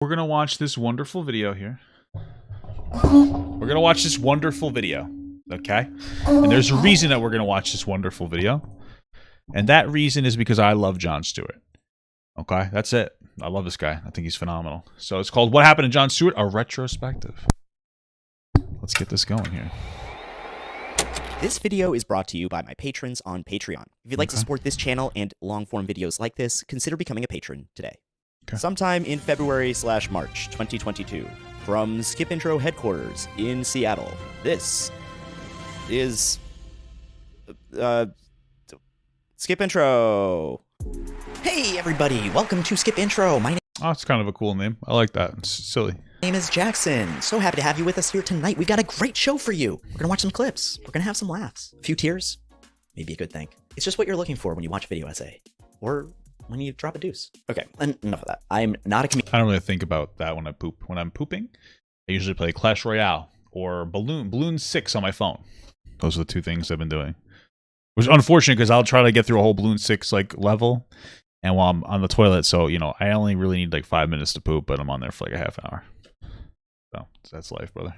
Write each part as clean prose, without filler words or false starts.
We're gonna watch this wonderful video here. We're gonna watch this wonderful video, okay? And there's a reason that we're gonna watch this wonderful video. And that reason is because I love Jon Stewart. Okay, that's it. I love this guy. I think he's phenomenal. So it's called What Happened to Jon Stewart? A Retrospective. Let's get this going here. This video is brought to you by my patrons on Patreon. If you'd like to support this channel and long-form videos like this, consider becoming a patron today. Okay. Sometime in February/March 2022, from Skip Intro headquarters in Seattle, this is Skip Intro. Hey everybody, welcome to Skip Intro. My name it's kind of a cool name. I like that. It's silly. name is Jackson. So happy to have you with us here tonight. We've got a great show for you. We're gonna watch some clips. We're gonna have some laughs. A few tears. Maybe a good thing. It's just what you're looking for when you watch a video essay. Or when you drop a deuce. Okay, enough of that. I'm not a comedian. I don't really think about that when I poop. When I'm pooping, I usually play Clash Royale or Balloon 6 on my phone. Those are the two things I've been doing. Which is unfortunate because I'll try to get through a whole Balloon 6 like level, and while I'm on the toilet, so you know, I only really need like 5 minutes to poop, but I'm on there for like a half hour. So that's life, brother.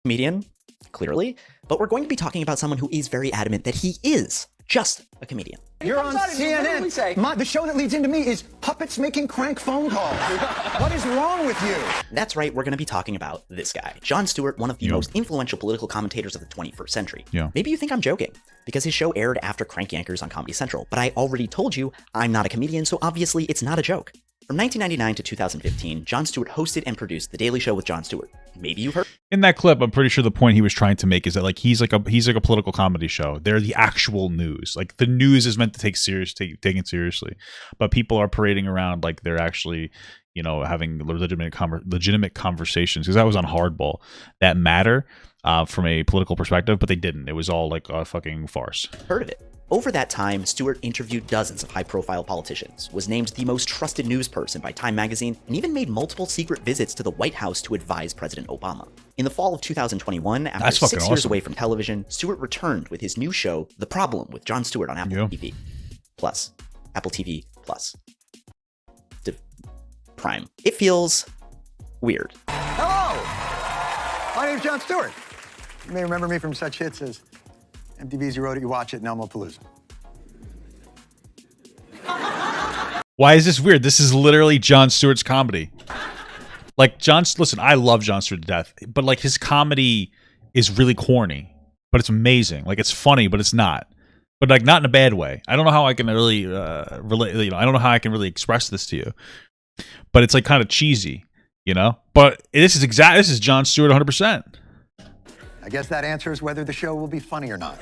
Comedian, clearly, but we're going to be talking about someone who is very adamant that he is just a comedian. You're on CNN. The show that leads into me is puppets making crank phone calls. What is wrong with you? That's right, we're going to be talking about this guy, Jon Stewart, one of the most influential political commentators of the 21st century. Maybe you think I'm joking, because his show aired after Crank Yankers on Comedy Central, but I already told you I'm not a comedian, so obviously it's not a joke. From 1999 to 2015, Jon Stewart hosted and produced The Daily Show with Jon Stewart. Maybe you've heard. In that clip, I'm pretty sure the point he was trying to make is that like he's like a political comedy show. They're the actual news. Like the news is meant to taken seriously, but people are parading around like they're actually, you know, having legitimate conversations. Because that was on Hardball that matter from a political perspective, but they didn't. It was all like a fucking farce. Heard of it. Over that time, Stewart interviewed dozens of high-profile politicians, was named the most trusted news person by Time magazine, and even made multiple secret visits to the White House to advise President Obama. In the fall of 2021, after 6 years away from television, Stewart returned with his new show, The Problem with Jon Stewart on Apple TV Plus. Apple TV Plus. Prime. It feels weird. Hello! My name's Jon Stewart. You may remember me from such hits as MTV's You Wrote It, You Watch It, and Elmo Palooza. Why is this weird? This is literally Jon Stewart's comedy. Like listen, I love Jon Stewart to death, but like his comedy is really corny, but it's amazing. Like it's funny, but it's not. But like not in a bad way. I don't know how I can really relate. You know, I don't know how I can really express this to you. But it's like kind of cheesy, you know. But this is Jon Stewart 100%. I guess that answers whether the show will be funny or not.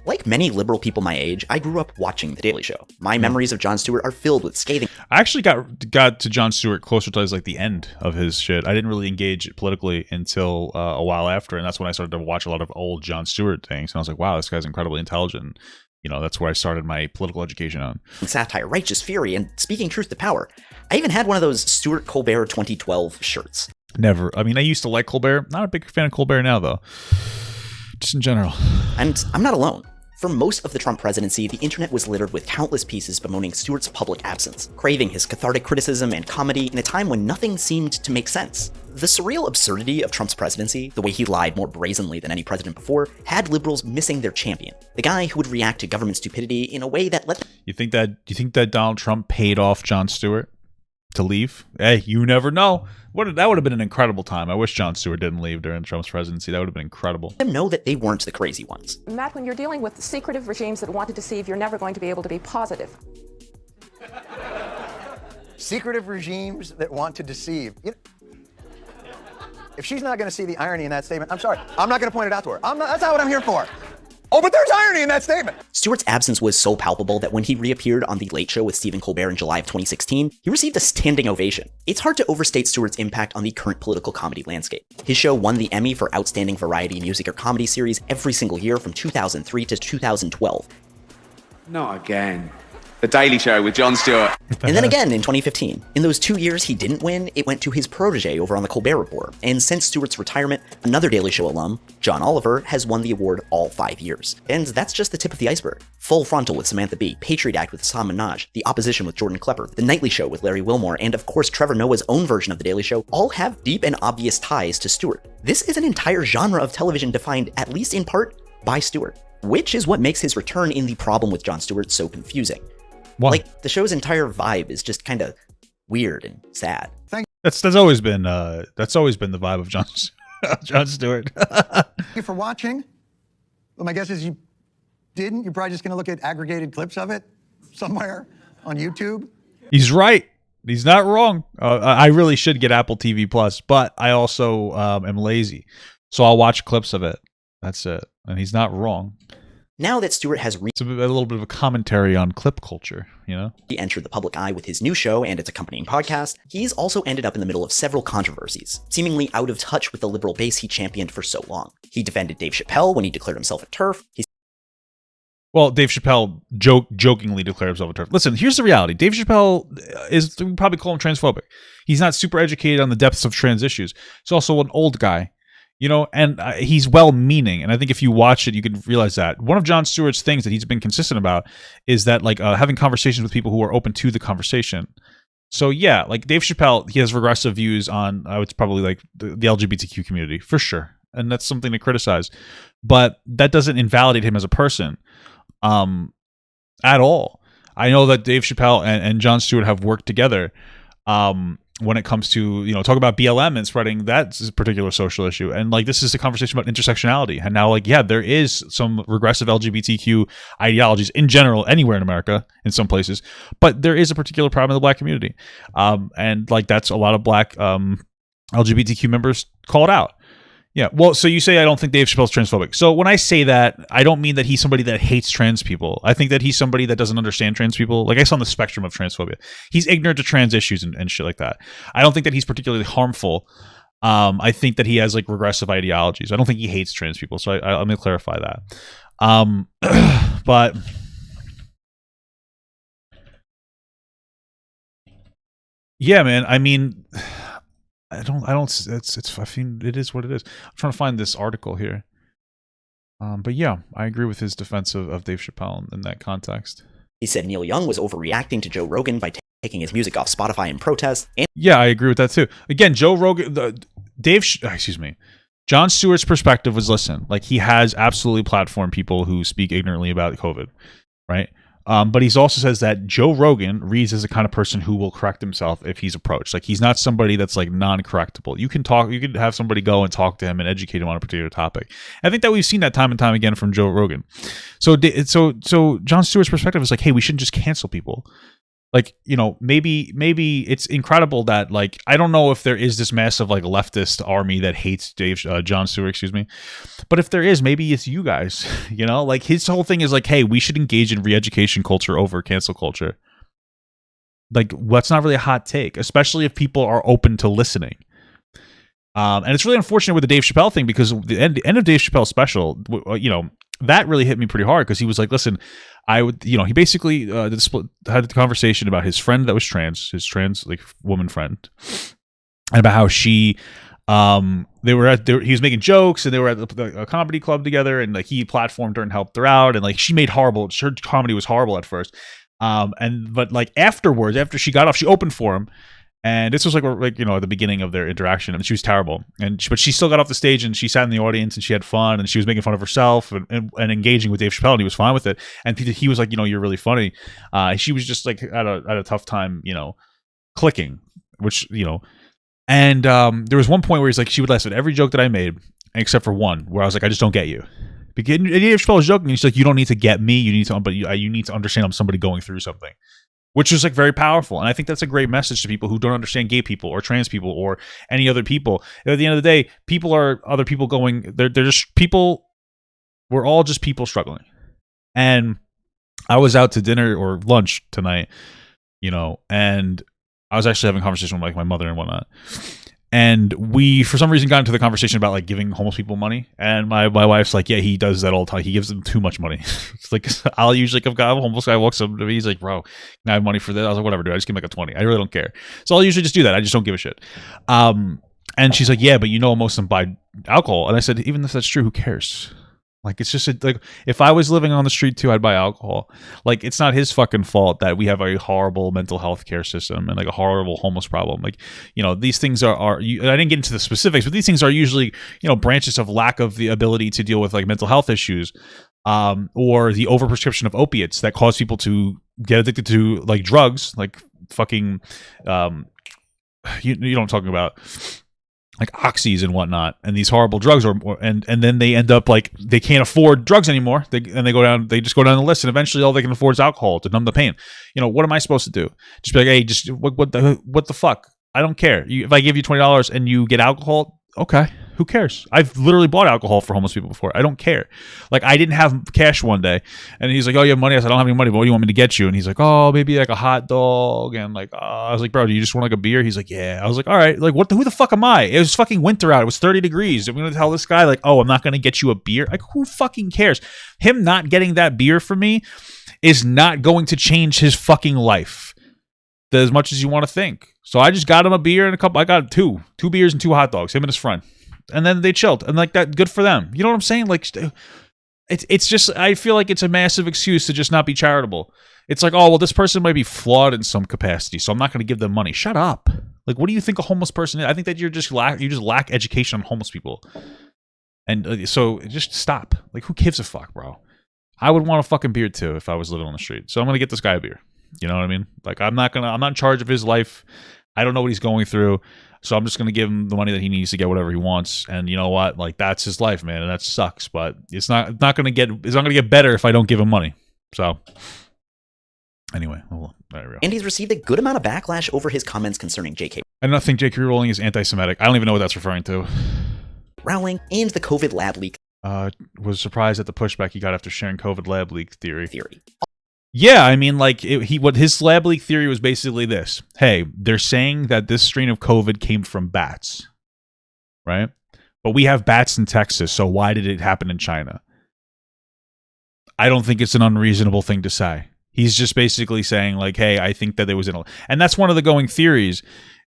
Like many liberal people my age, I grew up watching The Daily Show. My memories of Jon Stewart are filled with scathing. I actually got to Jon Stewart closer to like the end of his shit. I didn't really engage politically until a while after, and that's when I started to watch a lot of old Jon Stewart things. And I was like, wow, this guy's incredibly intelligent. You know, that's where I started my political education on. Satire, righteous fury, and speaking truth to power. I even had one of those Stewart Colbert 2012 shirts. Never. I mean, I used to like Colbert. Not a big fan of Colbert now, though. Just in general. And I'm not alone. For most of the Trump presidency, the internet was littered with countless pieces bemoaning Stewart's public absence, craving his cathartic criticism and comedy in a time when nothing seemed to make sense. The surreal absurdity of Trump's presidency, the way he lied more brazenly than any president before, had liberals missing their champion, the guy who would react to government stupidity in a way that let them— You think that Donald Trump paid off Jon Stewart to leave? Hey, you never know. That would have been an incredible time. I wish Jon Stewart didn't leave during Trump's presidency. That would have been incredible. Them know that they weren't the crazy ones. Matt, when you're dealing with secretive regimes that want to deceive, you're never going to be able to be positive. Secretive regimes that want to deceive. You know, if she's not going to see the irony in that statement, I'm sorry. I'm not going to point it out to her. That's not what I'm here for. Oh, but there's irony in that statement. Stewart's absence was so palpable that when he reappeared on The Late Show with Stephen Colbert in July of 2016, he received a standing ovation. It's hard to overstate Stewart's impact on the current political comedy landscape. His show won the Emmy for Outstanding Variety Music or Comedy Series every single year from 2003 to 2012. Not again. The Daily Show with Jon Stewart. And then again in 2015. In those 2 years he didn't win, it went to his protege over on The Colbert Report. And since Stewart's retirement, another Daily Show alum, John Oliver, has won the award all 5 years. And that's just the tip of the iceberg. Full Frontal with Samantha Bee, Patriot Act with Sam Minaj, The Opposition with Jordan Klepper, The Nightly Show with Larry Wilmore, and of course Trevor Noah's own version of The Daily Show all have deep and obvious ties to Stewart. This is an entire genre of television defined, at least in part, by Stewart, which is what makes his return in The Problem with Jon Stewart so confusing. Why? Like, the show's entire vibe is just kind of weird and sad. That's always been the vibe of Jon Stewart. Thank you for watching. Well, my guess is you didn't. You're probably just going to look at aggregated clips of it somewhere on YouTube. He's right. He's not wrong. I really should get Apple TV Plus, but I also am lazy, so I'll watch clips of it. That's it. And he's not wrong. Now that Stewart has It's a little bit of a commentary on clip culture, you know? re-entered the public eye with his new show and its accompanying podcast, he's also ended up in the middle of several controversies, seemingly out of touch with the liberal base he championed for so long. He defended Dave Chappelle when he declared himself a TERF. Well, Dave Chappelle jokingly declared himself a TERF. Listen, here's the reality. Dave Chappelle is, we probably call him transphobic. He's not super educated on the depths of trans issues. He's also an old guy. You know, and he's well-meaning, and I think if you watch it, you can realize that. One of Jon Stewart's things that he's been consistent about is that, like, having conversations with people who are open to the conversation. So, yeah, like, Dave Chappelle, he has regressive views on, I would probably, like, the LGBTQ community, for sure, and that's something to criticize. But that doesn't invalidate him as a person at all. I know that Dave Chappelle and Jon Stewart have worked together when it comes to, you know, talk about BLM and spreading that particular social issue. And like, this is a conversation about intersectionality. And now, like, yeah, there is some regressive LGBTQ ideologies in general, anywhere in America, in some places, but there is a particular problem in the Black community. And like, that's a lot of Black LGBTQ members call it out. Yeah, well, so you say I don't think Dave Chappelle's transphobic. So when I say that, I don't mean that he's somebody that hates trans people. I think that he's somebody that doesn't understand trans people. Like, I saw on the spectrum of transphobia. He's ignorant to trans issues and shit like that. I don't think that he's particularly harmful. I think that he has, like, regressive ideologies. I don't think he hates trans people. So I'm going to clarify that. But yeah, man, I mean, I mean, it is what it is. I'm trying to find this article here. But yeah, I agree with his defense of Dave Chappelle in that context. He said Neil Young was overreacting to Joe Rogan by taking his music off Spotify in protest. And yeah, I agree with that too. Again, Joe Rogan, Jon Stewart's perspective was, listen, like, he has absolutely platformed people who speak ignorantly about COVID, right? But he also says that Joe Rogan reads as the kind of person who will correct himself if he's approached. Like, he's not somebody that's, like, non-correctable. You can have somebody go and talk to him and educate him on a particular topic. I think that we've seen that time and time again from Joe Rogan. So Jon Stewart's perspective is like, hey, we shouldn't just cancel people. Like, you know, maybe it's incredible that, like, I don't know if there is this massive, like, leftist army that hates Jon Stewart, excuse me. But if there is, maybe it's you guys, you know? Like, his whole thing is like, hey, we should engage in re-education culture over cancel culture. Like, that's not really a hot take, especially if people are open to listening. And it's really unfortunate with the Dave Chappelle thing, because the end of Dave Chappelle's special, you know, that really hit me pretty hard, because he was like, listen, he basically had the conversation about his friend that was trans, his trans, like, woman friend, and about how she, he was making jokes, and they were at a comedy club together, and, like, he platformed her and helped her out, and, like, her comedy was horrible at first, but like, afterwards, after she got off, she opened for him. And this was like, you know, at the beginning of their interaction, and she was terrible. But she still got off the stage, and she sat in the audience, and she had fun, and she was making fun of herself and engaging with Dave Chappelle, and he was fine with it. And he was like, you know, you're really funny. She was just, like, at a tough time, you know, clicking, which, you know. And there was one point where he's like, she would laugh at every joke that I made, except for one, where I was like, I just don't get you. Because Dave Chappelle was joking, and he's like, you don't need to get me, you need to understand I'm somebody going through something. Which is, like, very powerful. And I think that's a great message to people who don't understand gay people or trans people or any other people. At the end of the day, people are other people going, they're just people. We're all just people struggling. And I was out to dinner or lunch tonight, you know, and I was actually having a conversation with, like, my mother and whatnot. And we, for some reason, got into the conversation about like giving homeless people money. And my wife's like, yeah, he does that all the time. He gives them too much money. It's like, I'll usually, if a homeless guy walks up to me, he's like, bro, can I have money for this? I was like, whatever, dude. I just give him like a 20. I really don't care. So I'll usually just do that. I just don't give a shit. And she's like, yeah, but you know, most of them buy alcohol. And I said, even if that's true, who cares? Like, it's just like, if I was living on the street too, I'd buy alcohol. Like, it's not his fucking fault that we have a horrible mental health care system and like a horrible homeless problem. Like, you know, these things are I didn't get into the specifics, but these things are usually, you know, branches of lack of the ability to deal with like mental health issues, or the overprescription of opiates that cause people to get addicted to like drugs, like fucking, you know what I'm talking about, like oxys and whatnot, and these horrible drugs, and then they end up like they can't afford drugs anymore. They just go down the list, and eventually all they can afford is alcohol to numb the pain. You know, what am I supposed to do? Just be like, hey, just what the fuck? I don't care. If I give you $20 and you get alcohol, okay, who cares? I've literally bought alcohol for homeless people before. I don't care. Like, I didn't have cash one day, and he's like, oh, you have money? I said, I don't have any money, but what do you want me to get you? And he's like, oh, maybe like a hot dog. And like, I was like, bro, do you just want like a beer? He's like, yeah. I was like, all right, like, who the fuck am I? It was fucking winter out. It was 30 degrees. I'm going to tell this guy like, oh, I'm not going to get you a beer? Like, who fucking cares? Him not getting that beer for me is not going to change his fucking life as much as you want to think. So I just got him a beer and I got two beers and 2 hot dogs, him and his friend. And then they chilled, and like that, good for them. You know what I'm saying? Like, it's just, I feel like it's a massive excuse to just not be charitable. It's like, oh, well, this person might be flawed in some capacity, so I'm not going to give them money. Shut up. Like, what do you think a homeless person is? I think that you just lack education on homeless people, and so just stop. Like, who gives a fuck, bro? I would want a fucking beer too if I was living on the street. So I'm gonna get this guy a beer. You know what I mean? Like, I'm not in charge of his life. I don't know what he's going through. So I'm just going to give him the money that he needs to get whatever he wants. And you know what? Like, that's his life, man. And that sucks, but it's not going to get better if I don't give him money. So anyway, there we go. And he's received a good amount of backlash over his comments concerning J.K. I don't think J.K. Rowling is anti-Semitic. I don't even know what that's referring to. Rowling and the COVID lab leak was surprised at the pushback he got after sharing COVID lab leak theory. Yeah, I mean, like, what his lab leak theory was basically this. Hey, they're saying that this strain of COVID came from bats, right? But we have bats in Texas, so why did it happen in China? I don't think it's an unreasonable thing to say. He's just basically saying, like, hey, I think that there was and that's one of the going theories,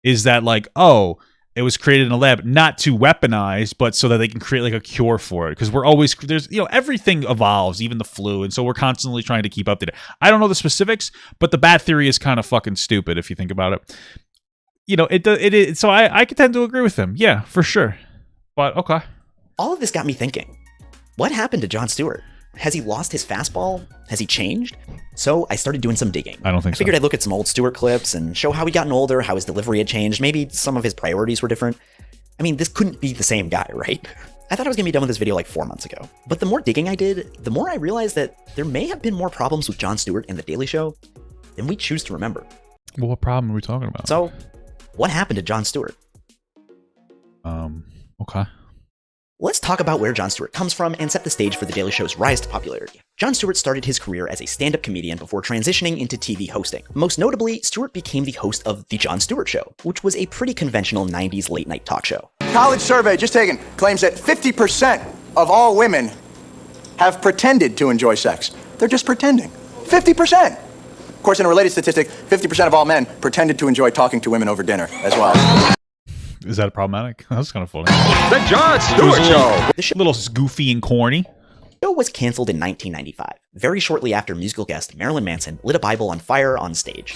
is that, like, oh, it was created in a lab, not to weaponize, but so that they can create like a cure for it. Because everything evolves, even the flu, and so we're constantly trying to keep updated. I don't know the specifics, but the bat theory is kind of fucking stupid if you think about it. You know, it is. So I could tend to agree with him, yeah, for sure. But okay. All of this got me thinking: what happened to Jon Stewart? Has he lost his fastball? Has he changed? So I started doing some digging. I don't think so. I figured I'd look at some old Stewart clips and show how he'd gotten older, how his delivery had changed, maybe some of his priorities were different. I mean, this couldn't be the same guy, right? I thought I was gonna be done with this video like 4 months ago. But the more digging I did, the more I realized that there may have been more problems with Jon Stewart and The Daily Show than we choose to remember. Well, what problem are we talking about? So, what happened to Jon Stewart? Okay. Let's talk about where Jon Stewart comes from and set the stage for The Daily Show's rise to popularity. Jon Stewart started his career as a stand-up comedian before transitioning into TV hosting. Most notably, Stewart became the host of The Jon Stewart Show, which was a pretty conventional 90s late-night talk show. College survey just taken claims that 50% of all women have pretended to enjoy sex. They're just pretending. 50%! Of course, in a related statistic, 50% of all men pretended to enjoy talking to women over dinner as well. Is that problematic? That's kind of funny. The Jon Stewart Show! The little goofy and corny. show was canceled in 1995, very shortly after musical guest Marilyn Manson lit a Bible on fire on stage.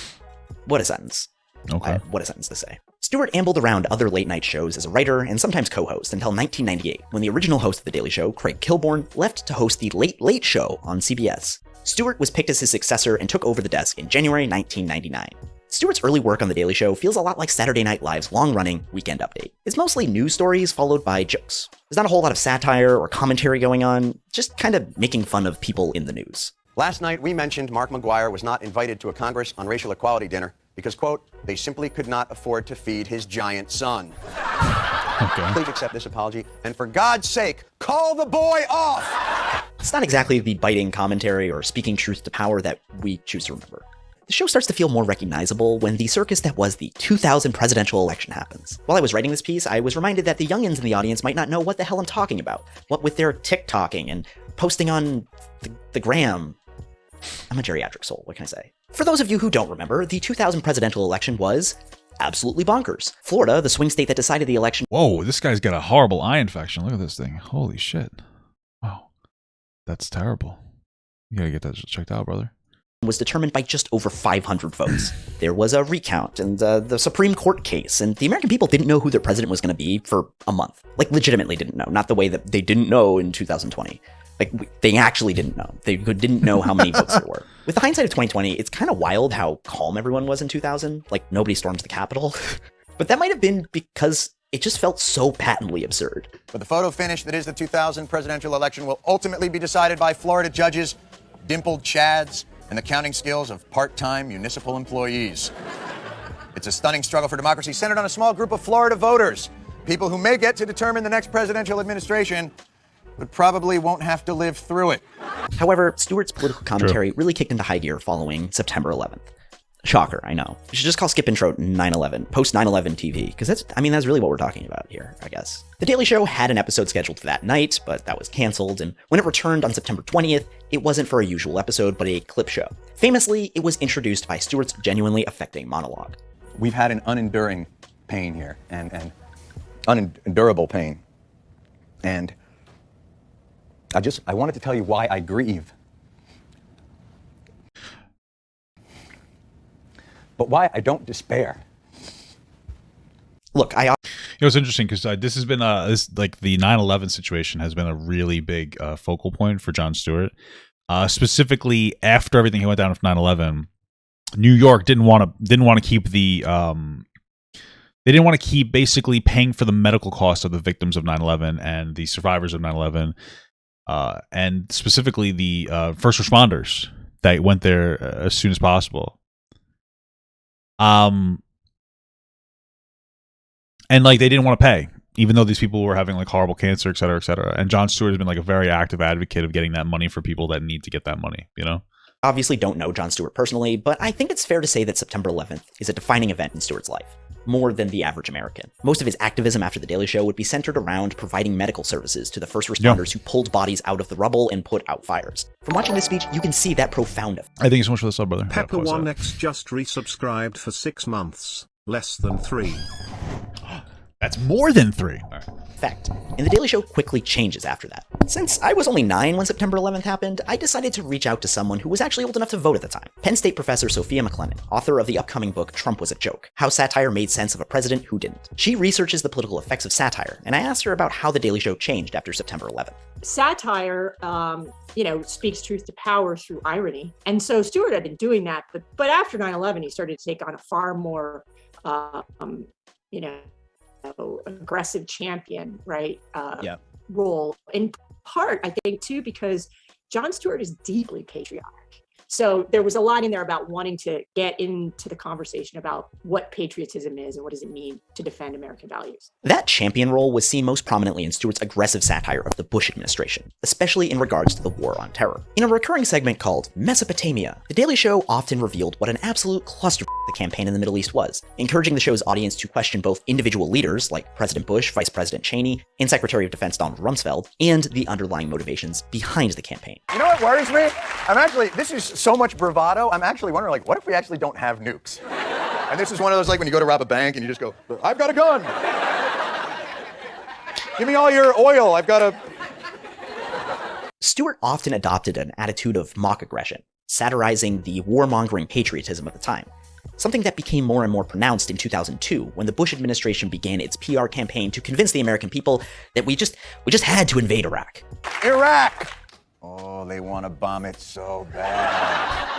What a sentence. Okay. What a sentence to say. Stewart ambled around other late-night shows as a writer and sometimes co-host until 1998, when the original host of The Daily Show, Craig Kilborn, left to host The Late Late Show on CBS. Stewart was picked as his successor and took over the desk in January 1999. Stewart's early work on The Daily Show feels a lot like Saturday Night Live's long-running Weekend Update. It's mostly news stories followed by jokes. There's not a whole lot of satire or commentary going on, just kind of making fun of people in the news. Last night, we mentioned Mark McGuire was not invited to a Congress on Racial Equality dinner because, quote, they simply could not afford to feed his giant son. Okay. Please accept this apology, and for God's sake, call the boy off! It's not exactly the biting commentary or speaking truth to power that we choose to remember. The show starts to feel more recognizable when the circus that was the 2000 presidential election happens. While I was writing this piece, I was reminded that the youngins in the audience might not know what the hell I'm talking about. What with their TikToking and posting on the gram. I'm a geriatric soul, what can I say? For those of you who don't remember, the 2000 presidential election was absolutely bonkers. Florida, the swing state that decided the election. Whoa, this guy's got a horrible eye infection. Look at this thing. Holy shit. Wow. That's terrible. You gotta get that checked out, brother. Was determined by just over 500 votes. There was a recount and the Supreme Court case, and the American people didn't know who their president was going to be for a month. Like, legitimately didn't know. Not the way that they didn't know in 2020. Like, they actually didn't know. They didn't know how many votes there were. With the hindsight of 2020, it's kind of wild how calm everyone was in 2000. Like, nobody stormed the Capitol. But that might have been because it just felt so patently absurd. But the photo finish that is the 2000 presidential election will ultimately be decided by Florida judges, dimpled chads, and the counting skills of part-time municipal employees. It's a stunning struggle for democracy centered on a small group of Florida voters, people who may get to determine the next presidential administration, but probably won't have to live through it. However, Stewart's political commentary really kicked into high gear following September 11th. Shocker, I know. You should just call skip intro 9/11, post 9/11 TV, because that's really what we're talking about here, I guess. The Daily Show had an episode scheduled for that night, but that was canceled, and when it returned on September 20th, it wasn't for a usual episode, but a clip show. Famously, it was introduced by Stewart's genuinely affecting monologue. We've had an unenduring pain here, and unendurable pain. And I wanted to tell you why I grieve. But why I don't despair. Look, It's interesting because this has been the 9/11 situation has been a really big focal point for Jon Stewart. Specifically, after everything he went down with 9/11, New York didn't want to keep the they didn't want to keep basically paying for the medical costs of the victims of 9/11 and the survivors of 9/11, and specifically the first responders that went there as soon as possible. And like they didn't want to pay, even though these people were having like horrible cancer, et cetera, et cetera. And Jon Stewart has been like a very active advocate of getting that money for people that need to get that money, you know? obviously don't know Jon Stewart personally, but I think it's fair to say that September 11th is a defining event in Stewart's life, more than the average American. Most of his activism after The Daily Show would be centered around providing medical services to the first responders who pulled bodies out of the rubble and put out fires. From watching this speech, you can see that profound effect. Thank you so much for the sub, brother. Pepper1x just resubscribed for 6 months, less than 3. That's more than 3. All right. Effect. And The Daily Show quickly changes after that. Since I was only 9 when September 11th happened, I decided to reach out to someone who was actually old enough to vote at the time. Penn State professor Sophia McLennan, author of the upcoming book Trump Was a Joke, How Satire Made Sense of a President Who Didn't. She researches the political effects of satire, and I asked her about how The Daily Show changed after September 11th. Satire, speaks truth to power through irony. And so Stewart had been doing that, but after 9/11, he started to take on a far more, aggressive champion, right? Role. In part, I think, too, because Jon Stewart is deeply patriotic. So there was a lot in there about wanting to get into the conversation about what patriotism is and what does it mean to defend American values. That champion role was seen most prominently in Stewart's aggressive satire of the Bush administration, especially in regards to the war on terror. In a recurring segment called Mesopotamia, The Daily Show often revealed what an absolute cluster the campaign in the Middle East was, encouraging the show's audience to question both individual leaders like President Bush, Vice President Cheney, and Secretary of Defense Donald Rumsfeld, and the underlying motivations behind the campaign. You know what worries me? This is so much bravado, I'm actually wondering, what if we actually don't have nukes? And this is one of those, when you go to rob a bank and you just go, I've got a gun. Give me all your oil, I've got a... Stewart often adopted an attitude of mock aggression, satirizing the warmongering patriotism of the time, something that became more and more pronounced in 2002 when the Bush administration began its PR campaign to convince the American people that we just had to invade Iraq. Iraq! Oh, they want to bomb it so bad.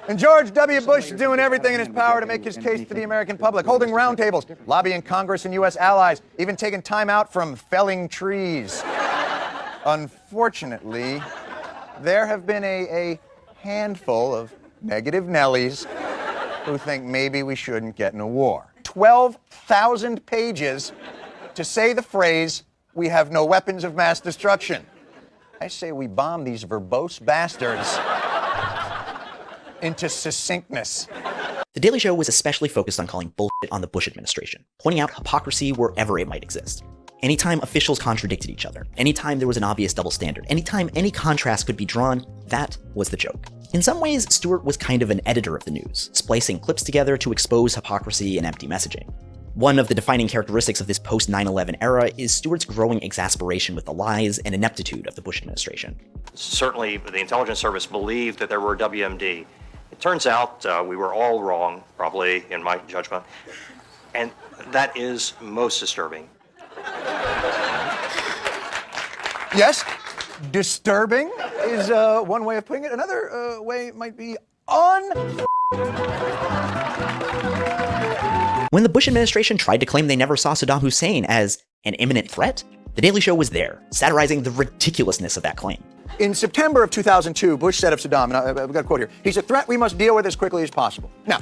And George W. Bush is doing everything in his power to make his case to the American public, holding roundtables, lobbying Congress and U.S. allies, even taking time out from felling trees. Unfortunately, there have been a handful of negative Nellies who think maybe we shouldn't get in a war. 12,000 pages to say the phrase, we have no weapons of mass destruction. I say we bomb these verbose bastards into succinctness. The Daily Show was especially focused on calling bullshit on the Bush administration, pointing out hypocrisy wherever it might exist. Anytime officials contradicted each other, anytime there was an obvious double standard, anytime any contrast could be drawn, that was the joke. In some ways, Stewart was kind of an editor of the news, splicing clips together to expose hypocrisy and empty messaging. One of the defining characteristics of this post-9/11 era is Stewart's growing exasperation with the lies and ineptitude of the Bush administration. Certainly, the intelligence service believed that there were WMD. It turns out we were all wrong, probably, in my judgment, and that is most disturbing. Yes, disturbing is one way of putting it. Another way might be When the Bush administration tried to claim they never saw Saddam Hussein as an imminent threat, The Daily Show was there, satirizing the ridiculousness of that claim. In September of 2002, Bush said of Saddam, and I've got a quote here, he's a threat we must deal with as quickly as possible. Now,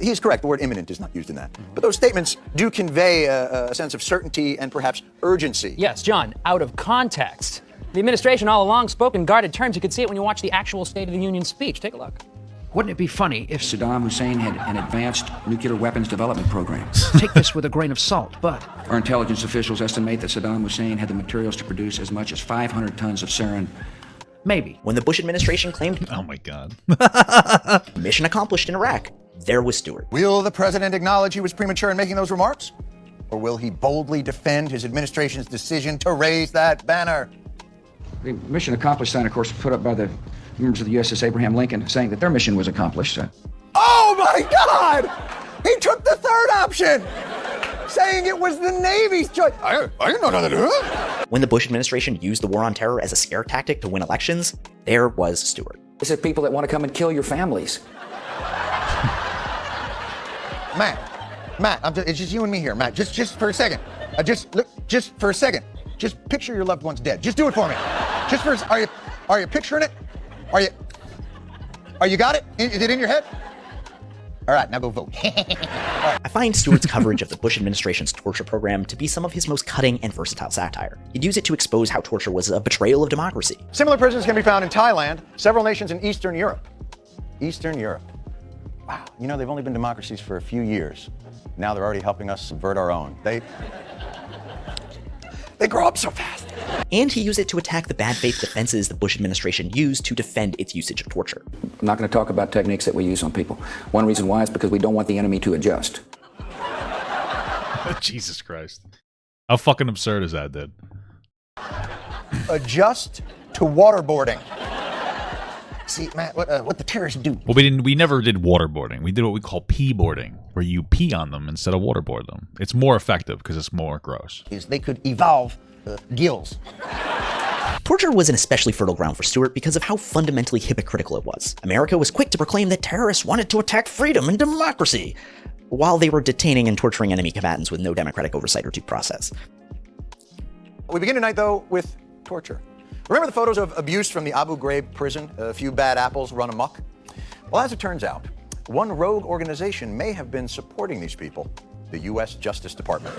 he's correct, the word imminent is not used in that. But those statements do convey a sense of certainty and perhaps urgency. Yes, John, out of context. The administration all along spoke in guarded terms. You could see it when you watch the actual State of the Union speech. Take a look. Wouldn't it be funny if Saddam Hussein had an advanced nuclear weapons development program? Take this with a grain of salt, but our intelligence officials estimate that Saddam Hussein had the materials to produce as much as 500 tons of sarin. Maybe. When the Bush administration claimed, oh my God, mission accomplished in Iraq, there was Stewart. Will the president acknowledge he was premature in making those remarks? Or will he boldly defend his administration's decision to raise that banner? The mission accomplished sign, of course, put up by the members of the USS Abraham Lincoln, saying that their mission was accomplished. Oh my God! He took the third option, saying it was the Navy's choice. I didn't know nothing to do it. When the Bush administration used the war on terror as a scare tactic to win elections, there was Stewart. This is people that want to come and kill your families. Matt, it's just you and me here. Matt, just for a second. Just for a second. Just picture your loved one's dead. Just do it for me. Just for, are you picturing it? Are you got it? Is it in your head? All right, now go vote. I find Stewart's coverage of the Bush administration's torture program to be some of his most cutting and versatile satire. He'd use it to expose how torture was a betrayal of democracy. Similar prisons can be found in Thailand, several nations in Eastern Europe. Wow, you know, they've only been democracies for a few years. Now they're already helping us subvert our own. They grow up so fast. And he used it to attack the bad faith defenses the Bush administration used to defend its usage of torture. I'm not going to talk about techniques that we use on people. One reason why is because we don't want the enemy to adjust. Jesus Christ. How fucking absurd is that, dude? Adjust to waterboarding. See, Matt, what the terrorists do. Well, we never did waterboarding. We did what we call pee boarding, where you pee on them instead of waterboard them. It's more effective because it's more gross. They could evolve gills. Torture was an especially fertile ground for Stewart because of how fundamentally hypocritical it was. America was quick to proclaim that terrorists wanted to attack freedom and democracy, while they were detaining and torturing enemy combatants with no democratic oversight or due process. We begin tonight, though, with torture. Remember the photos of abuse from the Abu Ghraib prison? A few bad apples run amok? Well, as it turns out, one rogue organization may have been supporting these people. The U.S. Justice Department.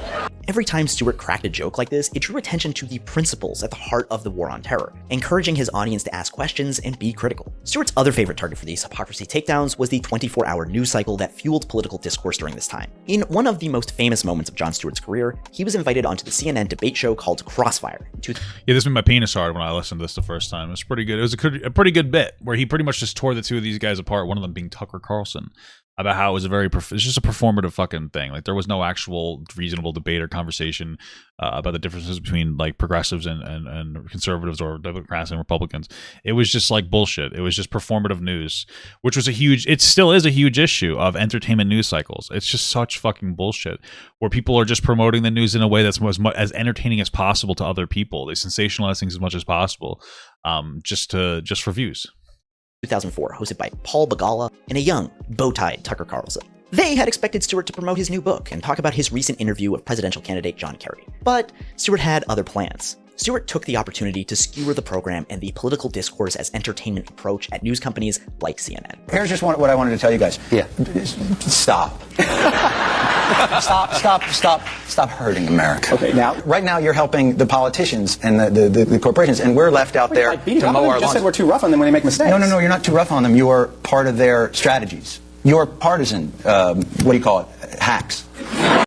Every time Stewart cracked a joke like this, it drew attention to the principles at the heart of the war on terror, encouraging his audience to ask questions and be critical. Stewart's other favorite target for these hypocrisy takedowns was the 24-hour news cycle that fueled political discourse during this time. In one of the most famous moments of Jon Stewart's career, he was invited onto the CNN debate show called Crossfire. Yeah, this made my penis hard when I listened to this the first time. It was pretty good. It was a pretty good bit where he pretty much just tore the two of these guys apart, one of them being Tucker Carlson, about how it was it's just a performative fucking thing. Like, there was no actual reasonable debate or conversation about the differences between like progressives and conservatives, or Democrats and Republicans. It was just like bullshit. It was just performative news, which was it still is a huge issue of entertainment news cycles. It's just such fucking bullshit where people are just promoting the news in a way that's as entertaining as possible to other people. They sensationalize things as much as possible, just for views. 2004, hosted by Paul Begala and a young, bow-tied Tucker Carlson. They had expected Stewart to promote his new book and talk about his recent interview with presidential candidate John Kerry. But Stewart had other plans. Stewart took the opportunity to skewer the program and the political discourse as entertainment approach at news companies like CNN. Here's just what I wanted to tell you guys. Yeah. Stop. Stop hurting America. Okay, now, right now you're helping the politicians and the corporations, and we're left out there to mow our lawns. You just said we're too rough on them when they make mistakes. No, you're not too rough on them. You are part of their strategies. You're partisan, what do you call it, hacks.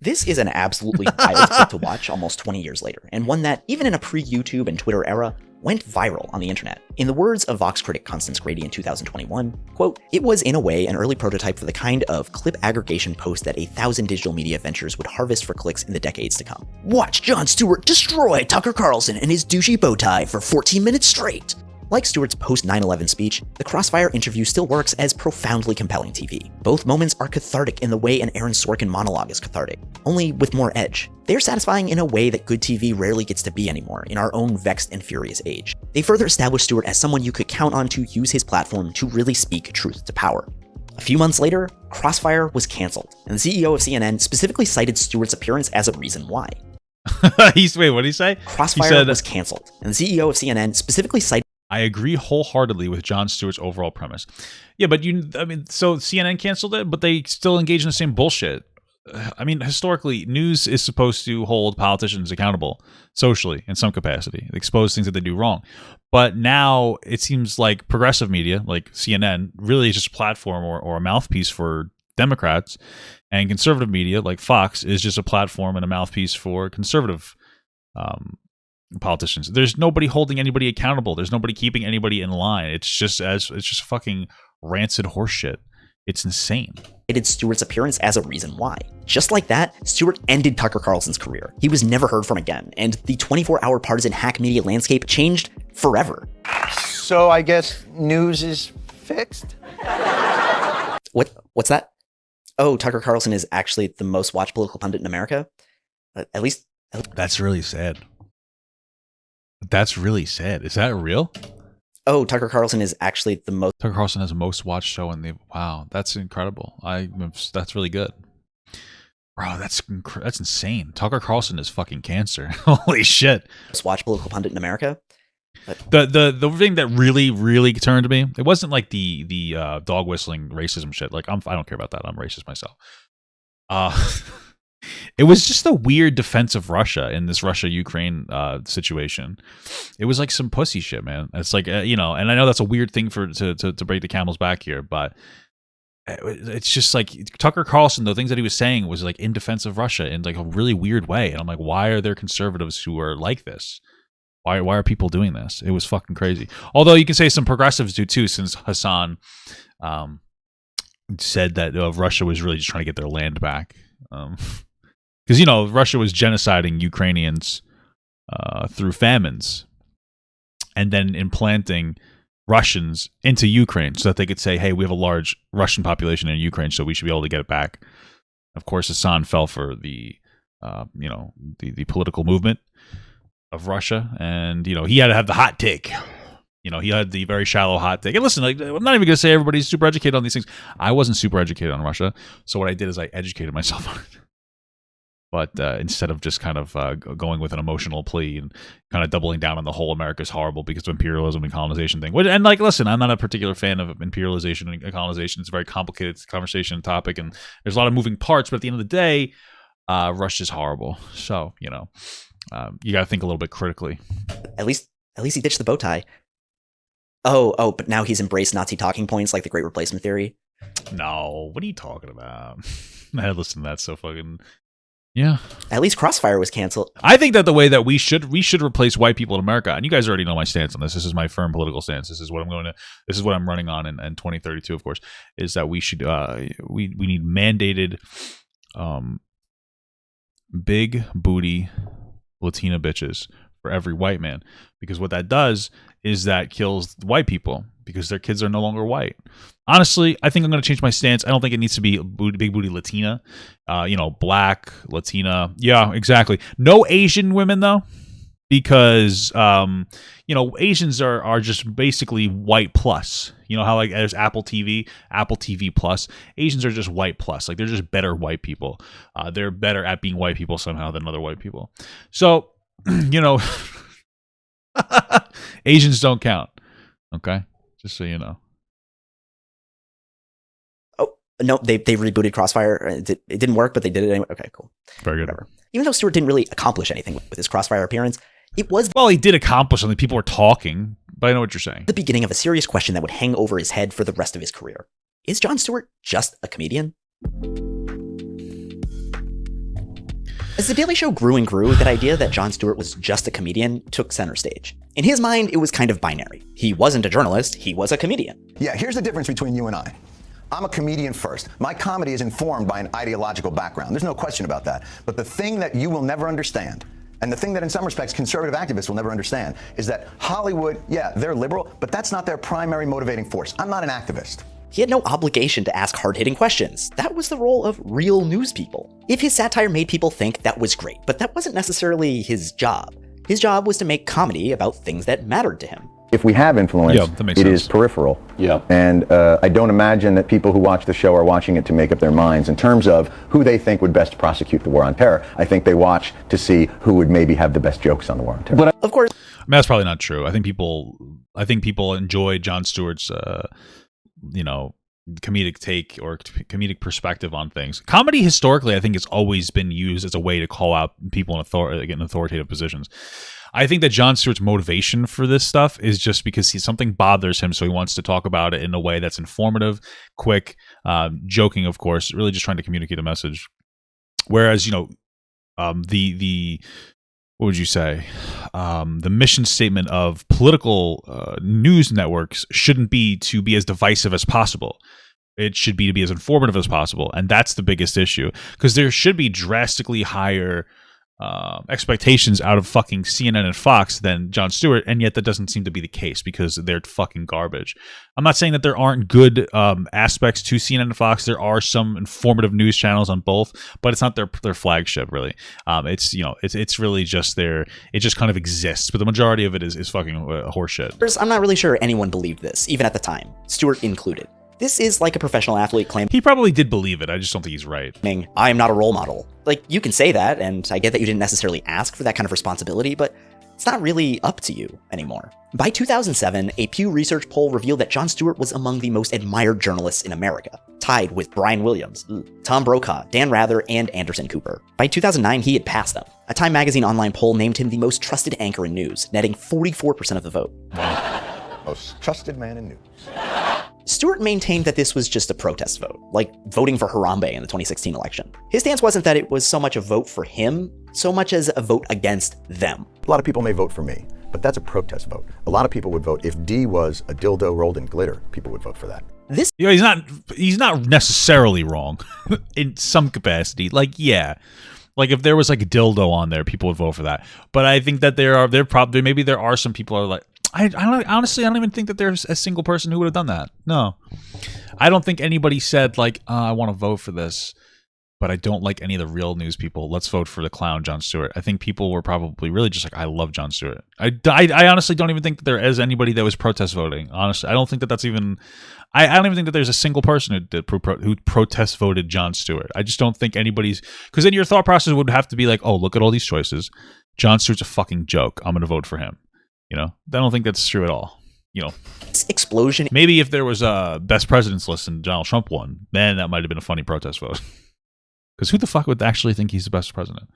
This is an absolutely wild clip to watch almost 20 years later, and one that, even in a pre-YouTube and Twitter era, went viral on the internet. In the words of Vox critic Constance Grady in 2021, quote, "It was in a way an early prototype for the kind of clip aggregation post that 1,000 digital media ventures would harvest for clicks in the decades to come. Watch Jon Stewart destroy Tucker Carlson and his douchey bow tie for 14 minutes straight." Like Stewart's post-9/11 speech, the Crossfire interview still works as profoundly compelling TV. Both moments are cathartic in the way an Aaron Sorkin monologue is cathartic, only with more edge. They're satisfying in a way that good TV rarely gets to be anymore in our own vexed and furious age. They further establish Stewart as someone you could count on to use his platform to really speak truth to power. A few months later, Crossfire was canceled, and the CEO of CNN specifically cited Stewart's appearance as a reason why. Wait, what did he say? Crossfire was canceled, and the CEO of CNN specifically cited. I agree wholeheartedly with Jon Stewart's overall premise. Yeah, but so CNN canceled it, but they still engage in the same bullshit. I mean, historically, news is supposed to hold politicians accountable socially in some capacity, expose things that they do wrong. But now it seems like progressive media, like CNN, really is just a platform or a mouthpiece for Democrats, and conservative media, like Fox, is just a platform and a mouthpiece for conservative politicians. There's nobody holding anybody accountable. There's nobody keeping anybody in line. It's just fucking rancid horseshit. It's insane. Stewart's appearance as a reason why. Just like that, Stewart ended Tucker Carlson's career. He was never heard from again, and the 24-hour partisan hack media landscape changed forever. So I guess news is fixed? What's that? Oh, Tucker Carlson is actually the most watched political pundit in America? At least... That's really sad. That's really sad. Is that real? Oh, Tucker Carlson is actually the most... Tucker Carlson has the most watched show in the... Wow, that's incredible. That's really good. Bro, that's insane. Tucker Carlson is fucking cancer. Holy shit. Most watched political pundit in America? The thing that really turned me, it wasn't like the dog whistling racism shit. Like I don't care about that. I'm racist myself. It was just a weird defense of Russia in this Russia-Ukraine situation. It was like some pussy shit, man. It's like and I know that's a weird thing to break the camel's back here, but it's just like Tucker Carlson. The things that he was saying was like in defense of Russia in like a really weird way, and I'm like, why are there conservatives who are like this? Why are people doing this? It was fucking crazy. Although you can say some progressives do too, since Hassan said that Russia was really just trying to get their land back. Because, Russia was genociding Ukrainians through famines and then implanting Russians into Ukraine so that they could say, hey, we have a large Russian population in Ukraine, so we should be able to get it back. Of course, Hassan fell for the political movement of Russia, and he had to have the hot take. He had the very shallow hot take. And listen, I'm not even going to say everybody's super educated on these things. I wasn't super educated on Russia, so what I did is I educated myself on it. But instead of just kind of going with an emotional plea and kind of doubling down on the whole America's horrible because of imperialism and colonization thing. And like, listen, I'm not a particular fan of imperialization and colonization. It's a very complicated conversation and topic, and there's a lot of moving parts. But at the end of the day, Russia's horrible. So, you got to think a little bit critically. At least he ditched the bow tie. Oh, but now he's embraced Nazi talking points like the Great Replacement Theory. No, what are you talking about? I had listened to that so fucking... Yeah. At least Crossfire was canceled. I think that the way that we should replace white people in America, and you guys already know my stance on this. This is my firm political stance. This is what I'm running on in 2032, of course, is that we should we need mandated big booty Latina bitches for every white man, because what that does is that kills white people because their kids are no longer white. Honestly, I think I'm going to change my stance. I don't think it needs to be big booty Latina, black, Latina. Yeah, exactly. No Asian women though, because Asians are just basically white plus. You know how like there's Apple TV plus. Asians are just white plus. Like they're just better white people. They're better at being white people somehow than other white people. So, Asians don't count. Okay, just so you know. Oh no, they rebooted Crossfire. It didn't work, but they did it anyway. Okay, cool. Very good. Whatever. Even though Stewart didn't really accomplish anything with his Crossfire appearance, it was well, he did accomplish something. People were talking, but I know what you're saying. The beginning of a serious question that would hang over his head for the rest of his career. Is Jon Stewart just a comedian? As The Daily Show grew and grew, that idea that Jon Stewart was just a comedian took center stage. In his mind, it was kind of binary. He wasn't a journalist, he was a comedian. Yeah, here's the difference between you and I. I'm a comedian first. My comedy is informed by an ideological background. There's no question about that. But the thing that you will never understand, and the thing that in some respects conservative activists will never understand, is that Hollywood, yeah, they're liberal, but that's not their primary motivating force. I'm not an activist. He had no obligation to ask hard-hitting questions. That was the role of real news people. If his satire made people think, that was great, but that wasn't necessarily his job. His job was to make comedy about things that mattered to him. If we have influence, it is peripheral. Yeah. And I don't imagine that people who watch the show are watching it to make up their minds in terms of who they think would best prosecute the war on terror. I think they watch to see who would maybe have the best jokes on the war on terror. But of course, I mean, that's probably not true. I think people enjoy Jon Stewart's comedic take or comedic perspective on things. Comedy historically, I think, has always been used as a way to call out people in authoritative positions. I think that Jon Stewart's motivation for this stuff is just because something bothers him, so he wants to talk about it in a way that's informative, quick, joking, of course, really just trying to communicate a message. Whereas, the what would you say? The mission statement of political news networks shouldn't be to be as divisive as possible. It should be to be as informative as possible. And that's the biggest issue, because there should be drastically higher expectations out of fucking CNN and Fox than Jon Stewart, and yet that doesn't seem to be the case because they're fucking garbage. I'm not saying that there aren't good aspects to CNN and Fox. There are some informative news channels on both, but it's not their flagship really. It's really just it just kind of exists, but the majority of it is fucking horseshit. I'm not really sure anyone believed this, even at the time, Stewart included. This is like a professional athlete claiming he probably did believe it. I just don't think he's right. I am not a role model. Like, you can say that, and I get that you didn't necessarily ask for that kind of responsibility, but it's not really up to you anymore. By 2007, a Pew Research poll revealed that Jon Stewart was among the most admired journalists in America, tied with Brian Williams, Tom Brokaw, Dan Rather, and Anderson Cooper. By 2009, he had passed them. A Time magazine online poll named him the most trusted anchor in news, netting 44% of the vote. Most trusted man in news. Stewart maintained that this was just a protest vote, like voting for Harambe in the 2016 election. His stance wasn't that it was so much a vote for him, so much as a vote against them. A lot of people may vote for me, but that's a protest vote. A lot of people would vote if D was a dildo rolled in glitter. People would vote for that. He's not necessarily wrong in some capacity. Like, yeah. Like, if there was like a dildo on there, people would vote for that. But I think that there are some people who are like, I don't even think that there's a single person who would have done that. No, I don't think anybody said like, I want to vote for this, but I don't like any of the real news people. Let's vote for the clown Jon Stewart. I think people were probably really just like, I love Jon Stewart. I honestly don't even think that there is anybody that was protest voting. Honestly, I don't think that that's even. I don't even think that there's a single person who protest voted Jon Stewart. I just don't think anybody's, because then your thought process would have to be like, oh, look at all these choices. Jon Stewart's a fucking joke. I'm going to vote for him. I don't think that's true at all. This explosion. Maybe if there was a best presidents list and Donald Trump won, then that might have been a funny protest vote. Because who the fuck would actually think he's the best president?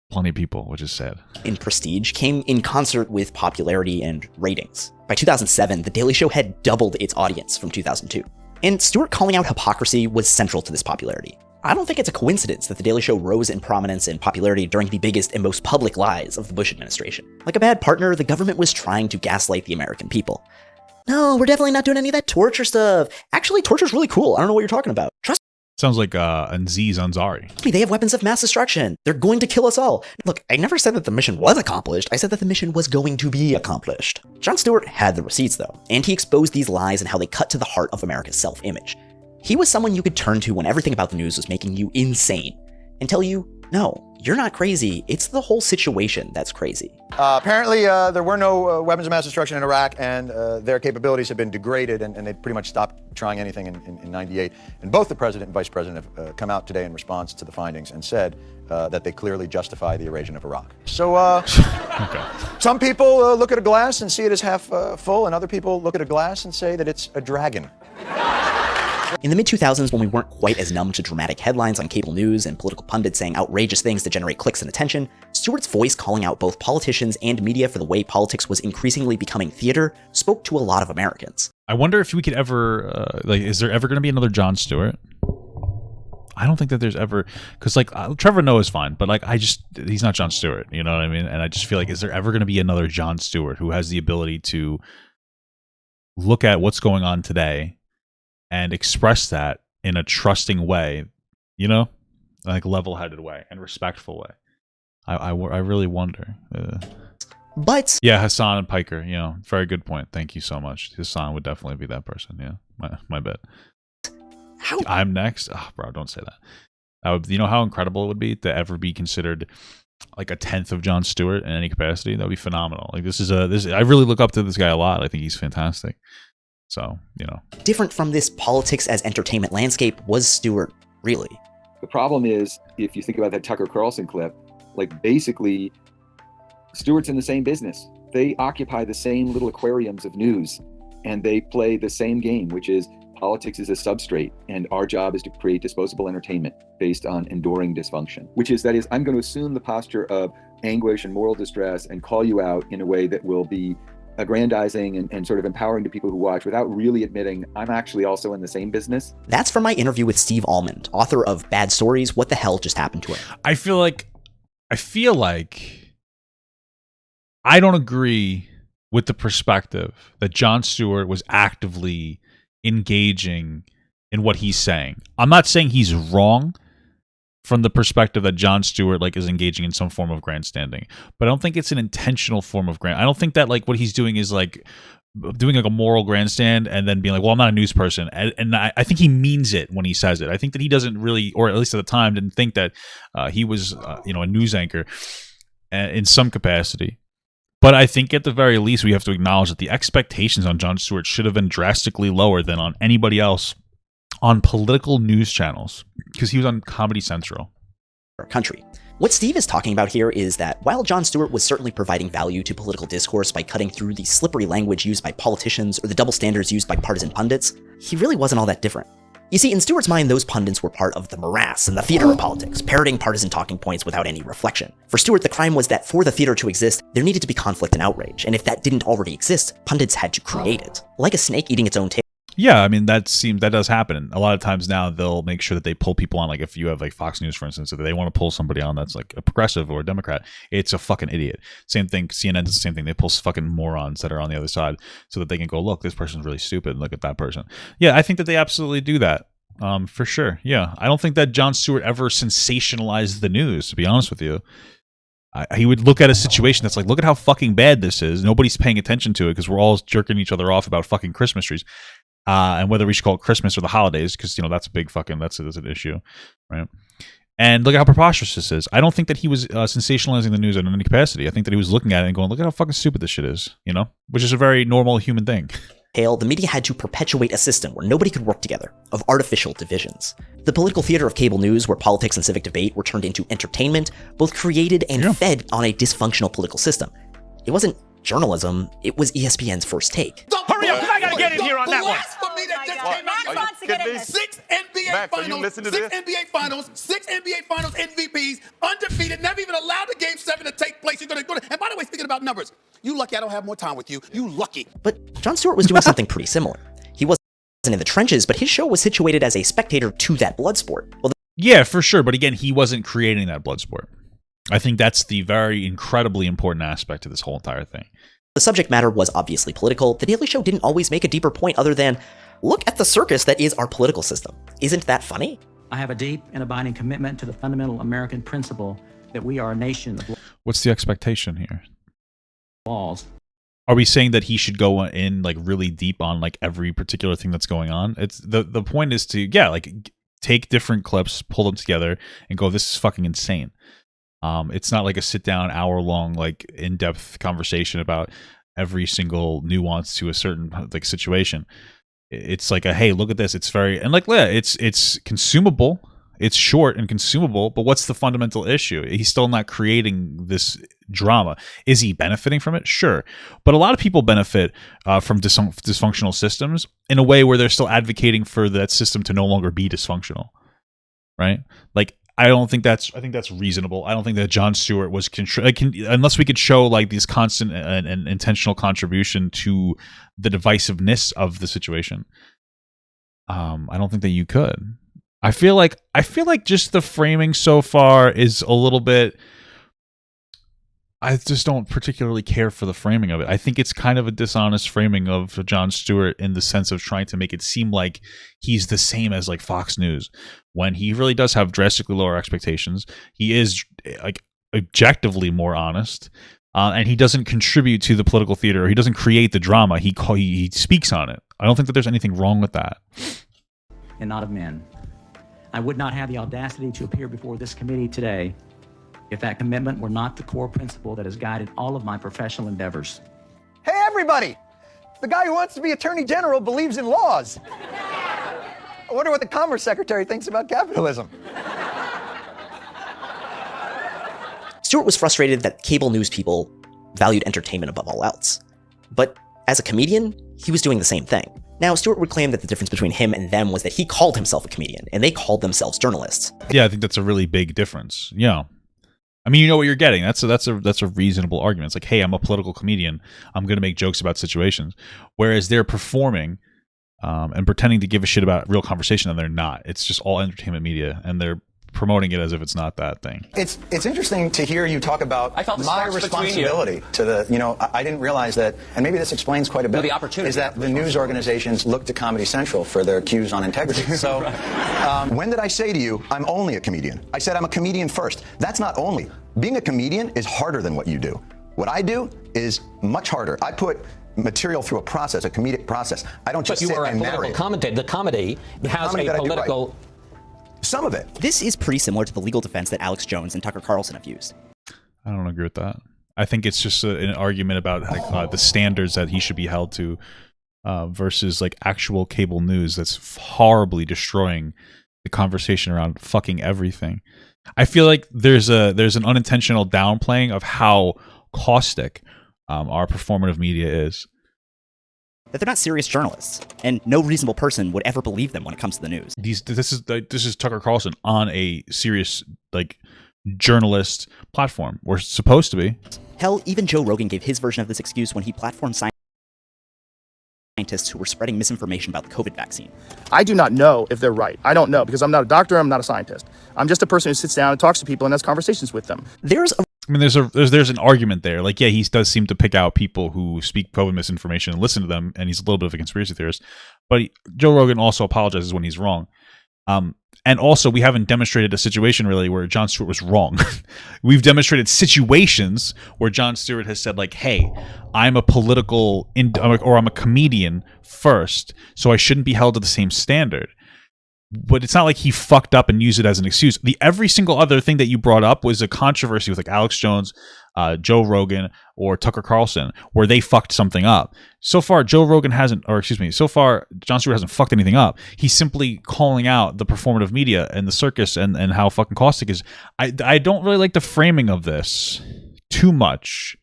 Plenty of people, which is sad. In prestige came in concert with popularity and ratings. By 2007, The Daily Show had doubled its audience from 2002. And Stewart calling out hypocrisy was central to this popularity. I don't think it's a coincidence that The Daily Show rose in prominence and popularity during the biggest and most public lies of the Bush administration. Like a bad partner, the government was trying to gaslight the American people. No, we're definitely not doing any of that torture stuff. Actually, torture's really cool. I don't know what you're talking about. Trust Sounds like Aziz Ansari. me, they have weapons of mass destruction. They're going to kill us all. Look, I never said that the mission was accomplished. I said that the mission was going to be accomplished. Jon Stewart had the receipts, though, and he exposed these lies and how they cut to the heart of America's self-image. He was someone you could turn to when everything about the news was making you insane, and tell you No, you're not crazy. It's the whole situation that's crazy. Apparently, there were no weapons of mass destruction in Iraq, and their capabilities have been degraded, and they pretty much stopped trying anything in 98. And both the president and vice president have come out today in response to the findings and said that they clearly justify the invasion of Iraq. So some people look at a glass and see it as half full, and other people look at a glass and say that it's a dragon. In the mid-2000s, when we weren't quite as numb to dramatic headlines on cable news and political pundits saying outrageous things to generate clicks and attention, Stewart's voice calling out both politicians and media for the way politics was increasingly becoming theater spoke to a lot of Americans. I wonder if we could ever, is there ever going to be another Jon Stewart? I don't think that there's ever, because Trevor Noah is fine, but he's not Jon Stewart, you know what I mean? And I just feel like, is there ever going to be another Jon Stewart who has the ability to look at what's going on today and express that in a trusting way, you know, like level-headed way and respectful way? I really wonder. But yeah, Hassan and Piker, you know, very good point. Thank you so much. Hassan would definitely be that person. Yeah, my bet. I'm next. Oh, bro, don't say that. You know how incredible it would be to ever be considered like a 10th of Jon Stewart in any capacity? That would be phenomenal. Like I really look up to this guy a lot. I think he's fantastic. So, you know. Different from this politics as entertainment landscape was Stewart, really. The problem is, if you think about that Tucker Carlson clip, like basically, Stewart's in the same business. They occupy the same little aquariums of news, and they play the same game, which is politics is a substrate, and our job is to create disposable entertainment based on enduring dysfunction, that is, I'm going to assume the posture of anguish and moral distress and call you out in a way that will be aggrandizing and sort of empowering to people who watch without really admitting I'm actually also in the same business. That's from my interview with Steve Almond, author of Bad Stories, What the Hell Just Happened to Him. I feel like I don't agree with the perspective that Jon Stewart was actively engaging in what he's saying. I'm not saying he's wrong from the perspective that Jon Stewart is engaging in some form of grandstanding, but I don't think it's an intentional form of I don't think that what he's doing is doing a moral grandstand and then being like, well, I'm not a news person. And I think he means it when he says it. I think that he doesn't really, or at least at the time, didn't think that he was a news anchor in some capacity. But I think at the very least, we have to acknowledge that the expectations on Jon Stewart should have been drastically lower than on anybody else on political news channels, because he was on Comedy Central. Our country. What Steve is talking about here is that while Jon Stewart was certainly providing value to political discourse by cutting through the slippery language used by politicians or the double standards used by partisan pundits, he really wasn't all that different. You see, in Stewart's mind, those pundits were part of the morass and the theater of politics, parroting partisan talking points without any reflection. For Stewart, the crime was that for the theater to exist, there needed to be conflict and outrage, and if that didn't already exist, pundits had to create it. Like a snake eating its own tail. Yeah, I mean, that does happen. A lot of times now they'll make sure that they pull people on, if you have Fox News, for instance, if they want to pull somebody on that's a progressive or a Democrat, it's a fucking idiot. Same thing, CNN does the same thing. They pull fucking morons that are on the other side so that they can go, look, this person's really stupid, and look at that person. Yeah, I think that they absolutely do that. For sure. Yeah. I don't think that Jon Stewart ever sensationalized the news, to be honest with you. He would look at a situation that's look at how fucking bad this is. Nobody's paying attention to it because we're all jerking each other off about fucking Christmas trees. And whether we should call it Christmas or the holidays, because that's a big fucking that's an issue, right? And look at how preposterous this is. I don't think that he was sensationalizing the news in any capacity. I think that he was looking at it and going, "Look at how fucking stupid this shit is," which is a very normal human thing. The media had to perpetuate a system where nobody could work together, of artificial divisions. The political theater of cable news, where politics and civic debate were turned into entertainment, both created and fed on a dysfunctional political system. It wasn't journalism, it was ESPN's First Take. Hurry up, I gotta get in here on that one. Six NBA finals, six NBA finals MVPs, undefeated, never even allowed the Game 7 to take place. And by the way, speaking about numbers, you lucky I don't have more time with you. You lucky. But Jon Stewart was doing something pretty similar. He wasn't in the trenches, but his show was situated as a spectator to that blood sport. Yeah, for sure. But again, he wasn't creating that blood sport. I think that's the very incredibly important aspect of this whole entire thing. The subject matter was obviously political. The Daily Show didn't always make a deeper point other than, look at the circus that is our political system. Isn't that funny? I have a deep and abiding commitment to the fundamental American principle that we are a nation of What's the expectation here? laws. Are we saying that he should go in really deep on every particular thing that's going on? It's the point is to take different clips, pull them together, and go, this is fucking insane. It's not like a sit-down, hour-long, like, in-depth conversation about every single nuance to a certain, like, situation. It's like a, hey, look at this. It's very, and like, yeah, it's consumable. It's short and consumable, but what's the fundamental issue? He's still not creating this drama. Is he benefiting from it? Sure. But a lot of people benefit from dysfunctional systems in a way where they're still advocating for that system to no longer be dysfunctional, right? Like, I think that's reasonable. I don't think that Jon Stewart was unless we could show like these constant and intentional contribution to the divisiveness of the situation. I don't think that you could. I feel like just the framing so far is a little bit. I just don't particularly care for the framing of it. I think it's kind of a dishonest framing of Jon Stewart in the sense of trying to make it seem like he's the same as like Fox News, when he really does have drastically lower expectations. He is like objectively more honest, and he doesn't contribute to the political theater. Or he doesn't create the drama. He speaks on it. I don't think that there's anything wrong with that. And not of men. I would not have the audacity to appear before this committee today if that commitment were not the core principle that has guided all of my professional endeavors. Hey, everybody! The guy who wants to be Attorney General believes in laws. I wonder what the Commerce Secretary thinks about capitalism. Stewart was frustrated that cable news people valued entertainment above all else. But as a comedian, he was doing the same thing. Now, Stewart would claim that the difference between him and them was that he called himself a comedian, and they called themselves journalists. Yeah, I think that's a really big difference. Yeah. I mean, you know what you're getting. That's a reasonable argument. It's like, hey, I'm a political comedian. I'm going to make jokes about situations. Whereas they're performing and pretending to give a shit about real conversation, and they're not. It's just all entertainment media, and they're promoting it as if it's not that thing. It's interesting to hear you talk about my responsibility to the, I didn't realize that, and maybe this explains quite a bit, the opportunity is that the news organizations look to Comedy Central for their cues on integrity. So when did I say to you, I'm only a comedian? I said I'm a comedian first. That's not only. Being a comedian is harder than what you do. What I do is much harder. I put material through a process, a comedic process. I don't just sit and narrate. But you are a political commentator. The comedy has a political... Some of it. This is pretty similar to the legal defense that Alex Jones and Tucker Carlson have used. I don't agree with that. I think it's just an argument about like, the standards that he should be held to versus like actual cable news that's horribly destroying the conversation around fucking everything. I feel like there's an unintentional downplaying of how caustic our performative media is. That they're not serious journalists, and no reasonable person would ever believe them when it comes to the news. This is Tucker Carlson on a serious like journalist platform. We're supposed to be. Hell, even Joe Rogan gave his version of this excuse when he platformed scientists who were spreading misinformation about the COVID vaccine. I do not know if they're right. I don't know, because I'm not a doctor, I'm not a scientist. I'm just a person who sits down and talks to people and has conversations with them. There's an argument there. Like, yeah, he does seem to pick out people who speak COVID misinformation and listen to them, and he's a little bit of a conspiracy theorist. But Joe Rogan also apologizes when he's wrong. And also, we haven't demonstrated a situation really where Jon Stewart was wrong. We've demonstrated situations where Jon Stewart has said, like, hey, I'm a or I'm a comedian first, so I shouldn't be held to the same standard. But it's not like he fucked up and used it as an excuse. Every single other thing that you brought up was a controversy with like Alex Jones, Joe Rogan, or Tucker Carlson, where they fucked something up. So far, Jon Stewart hasn't fucked anything up. He's simply calling out the performative media and the circus and how fucking caustic is. I don't really like the framing of this too much.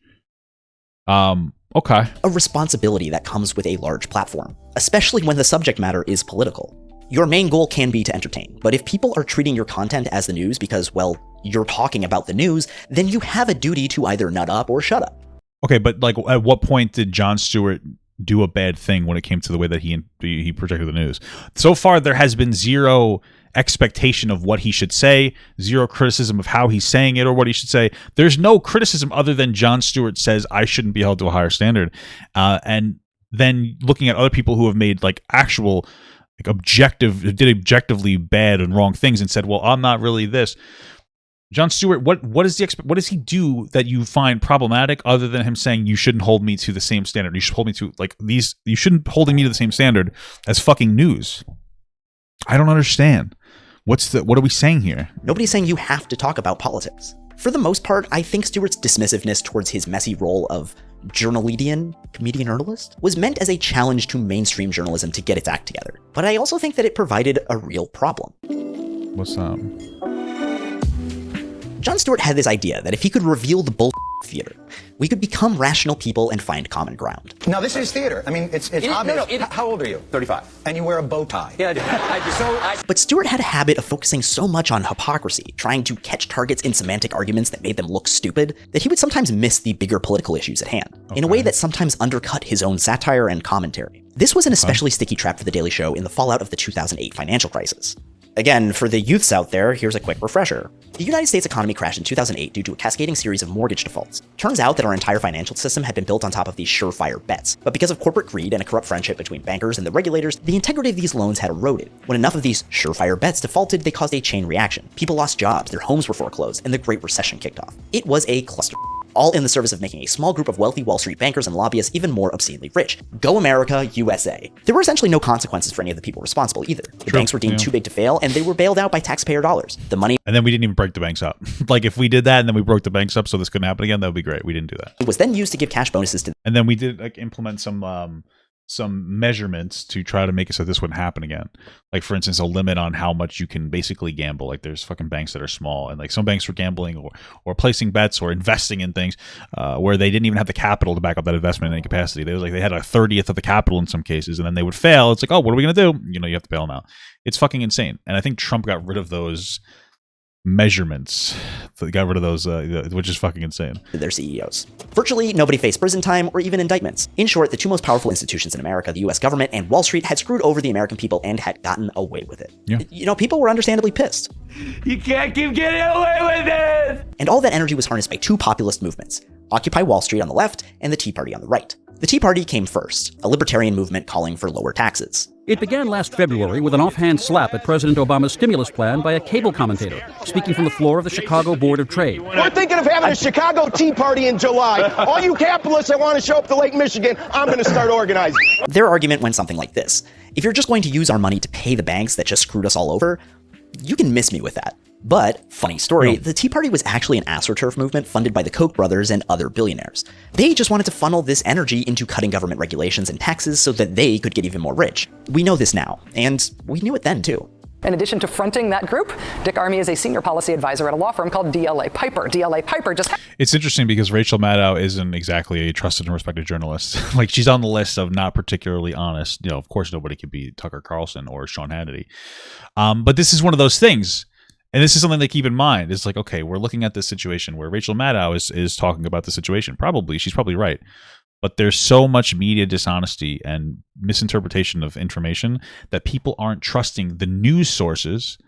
Okay. A responsibility that comes with a large platform, especially when the subject matter is political. Your main goal can be to entertain, but if people are treating your content as the news because, well, you're talking about the news, then you have a duty to either nut up or shut up. Okay, but like, at what point did Jon Stewart do a bad thing when it came to the way that he projected the news? So far, there has been zero expectation of what he should say, zero criticism of how he's saying it or what he should say. There's no criticism other than Jon Stewart says, I shouldn't be held to a higher standard. And then looking at other people who have made like actual... did objectively bad and wrong things and said, well, I'm not really this. Jon Stewart, what does he do that you find problematic other than him saying you shouldn't hold me to the same standard? You should hold me to like these. You shouldn't holding me to the same standard as fucking news. I don't understand. What are we saying here? Nobody's saying you have to talk about politics. For the most part, I think Stewart's dismissiveness towards his messy role of comedian journalist was meant as a challenge to mainstream journalism to get its act together. But I also think that it provided a real problem. What's up? Jon Stewart had this idea that if he could reveal the bull theater, we could become rational people and find common ground. Now, this is theater. I mean, it's obvious. How old are you? 35. And you wear a bow tie. Yeah, I do. But Stewart had a habit of focusing so much on hypocrisy, trying to catch targets in semantic arguments that made them look stupid, that he would sometimes miss the bigger political issues at hand, in a way that sometimes undercut his own satire and commentary. This was an especially sticky trap for The Daily Show in the fallout of the 2008 financial crisis. Again, for the youths out there, here's a quick refresher. The United States economy crashed in 2008 due to a cascading series of mortgage defaults. Turns out that our entire financial system had been built on top of these surefire bets, but because of corporate greed and a corrupt friendship between bankers and the regulators, the integrity of these loans had eroded. When enough of these surefire bets defaulted, they caused a chain reaction. People lost jobs, their homes were foreclosed, and the Great Recession kicked off. It was a cluster. All in the service of making a small group of wealthy Wall Street bankers and lobbyists even more obscenely rich. Go America, USA. There were essentially no consequences for any of the people responsible either. The banks were deemed too big to fail, and they were bailed out by taxpayer dollars. The money... And then we didn't even break the banks up. Like, if we did that and then we broke the banks up so this couldn't happen again, that would be great. We didn't do that. It was then used to give cash bonuses to... And then we did, like, implement some measurements to try to make it so this wouldn't happen again. Like, for instance, a limit on how much you can basically gamble. Like, there's fucking banks that are small, and like some banks were gambling or placing bets or investing in things where they didn't even have the capital to back up that investment in any capacity. They had a 30th of the capital in some cases, and then they would fail. It's like, oh, what are we gonna do? You have to bail them out. It's fucking insane. And I think Trump got rid of those measurements, got rid of those, which is fucking insane. Their CEOs. Virtually nobody faced prison time or even indictments. In short, the two most powerful institutions in America, the US government and Wall Street, had screwed over the American people and had gotten away with it. Yeah. People were understandably pissed. You can't keep getting away with it! And all that energy was harnessed by two populist movements, Occupy Wall Street on the left and the Tea Party on the right. The Tea Party came first, a libertarian movement calling for lower taxes. It began last February with an offhand slap at President Obama's stimulus plan by a cable commentator, speaking from the floor of the Chicago Board of Trade. We're thinking of having a Chicago Tea Party in July. All you capitalists that want to show up to Lake Michigan, I'm going to start organizing. Their argument went something like this. If you're just going to use our money to pay the banks that just screwed us all over, you can miss me with that. But, funny story, the Tea Party was actually an AstroTurf movement funded by the Koch brothers and other billionaires. They just wanted to funnel this energy into cutting government regulations and taxes so that they could get even more rich. We know this now, and we knew it then too. In addition to fronting that group, Dick Armey is a senior policy advisor at a law firm called DLA Piper. DLA Piper just... It's interesting because Rachel Maddow isn't exactly a trusted and respected journalist. Like, she's on the list of not particularly honest. Of course, nobody could be Tucker Carlson or Sean Hannity. But this is one of those things. And this is something to keep in mind. It's like, okay, we're looking at this situation where Rachel Maddow is talking about the situation. She's probably right. But there's so much media dishonesty and misinterpretation of information that people aren't trusting the news sources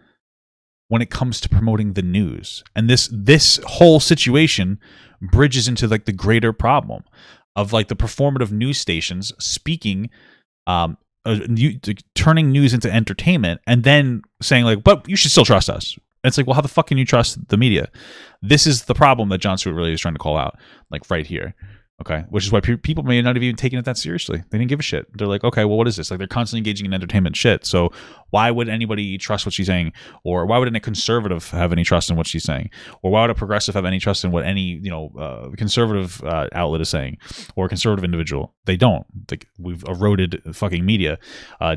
when it comes to promoting the news. And this whole situation bridges into like the greater problem of like the performative news stations speaking, turning news into entertainment and then saying like, but you should still trust us. And it's like, well, how the fuck can you trust the media? This is the problem that Jon Stewart really is trying to call out, like right here. Okay, which is why people may not have even taken it that seriously. They didn't give a shit. They're like, okay, well, what is this? Like, they're constantly engaging in entertainment shit. So why would anybody trust what she's saying? Or why would a conservative have any trust in what she's saying? Or why would a progressive have any trust in what any conservative outlet is saying? Or a conservative individual? They don't. Like, we've eroded fucking media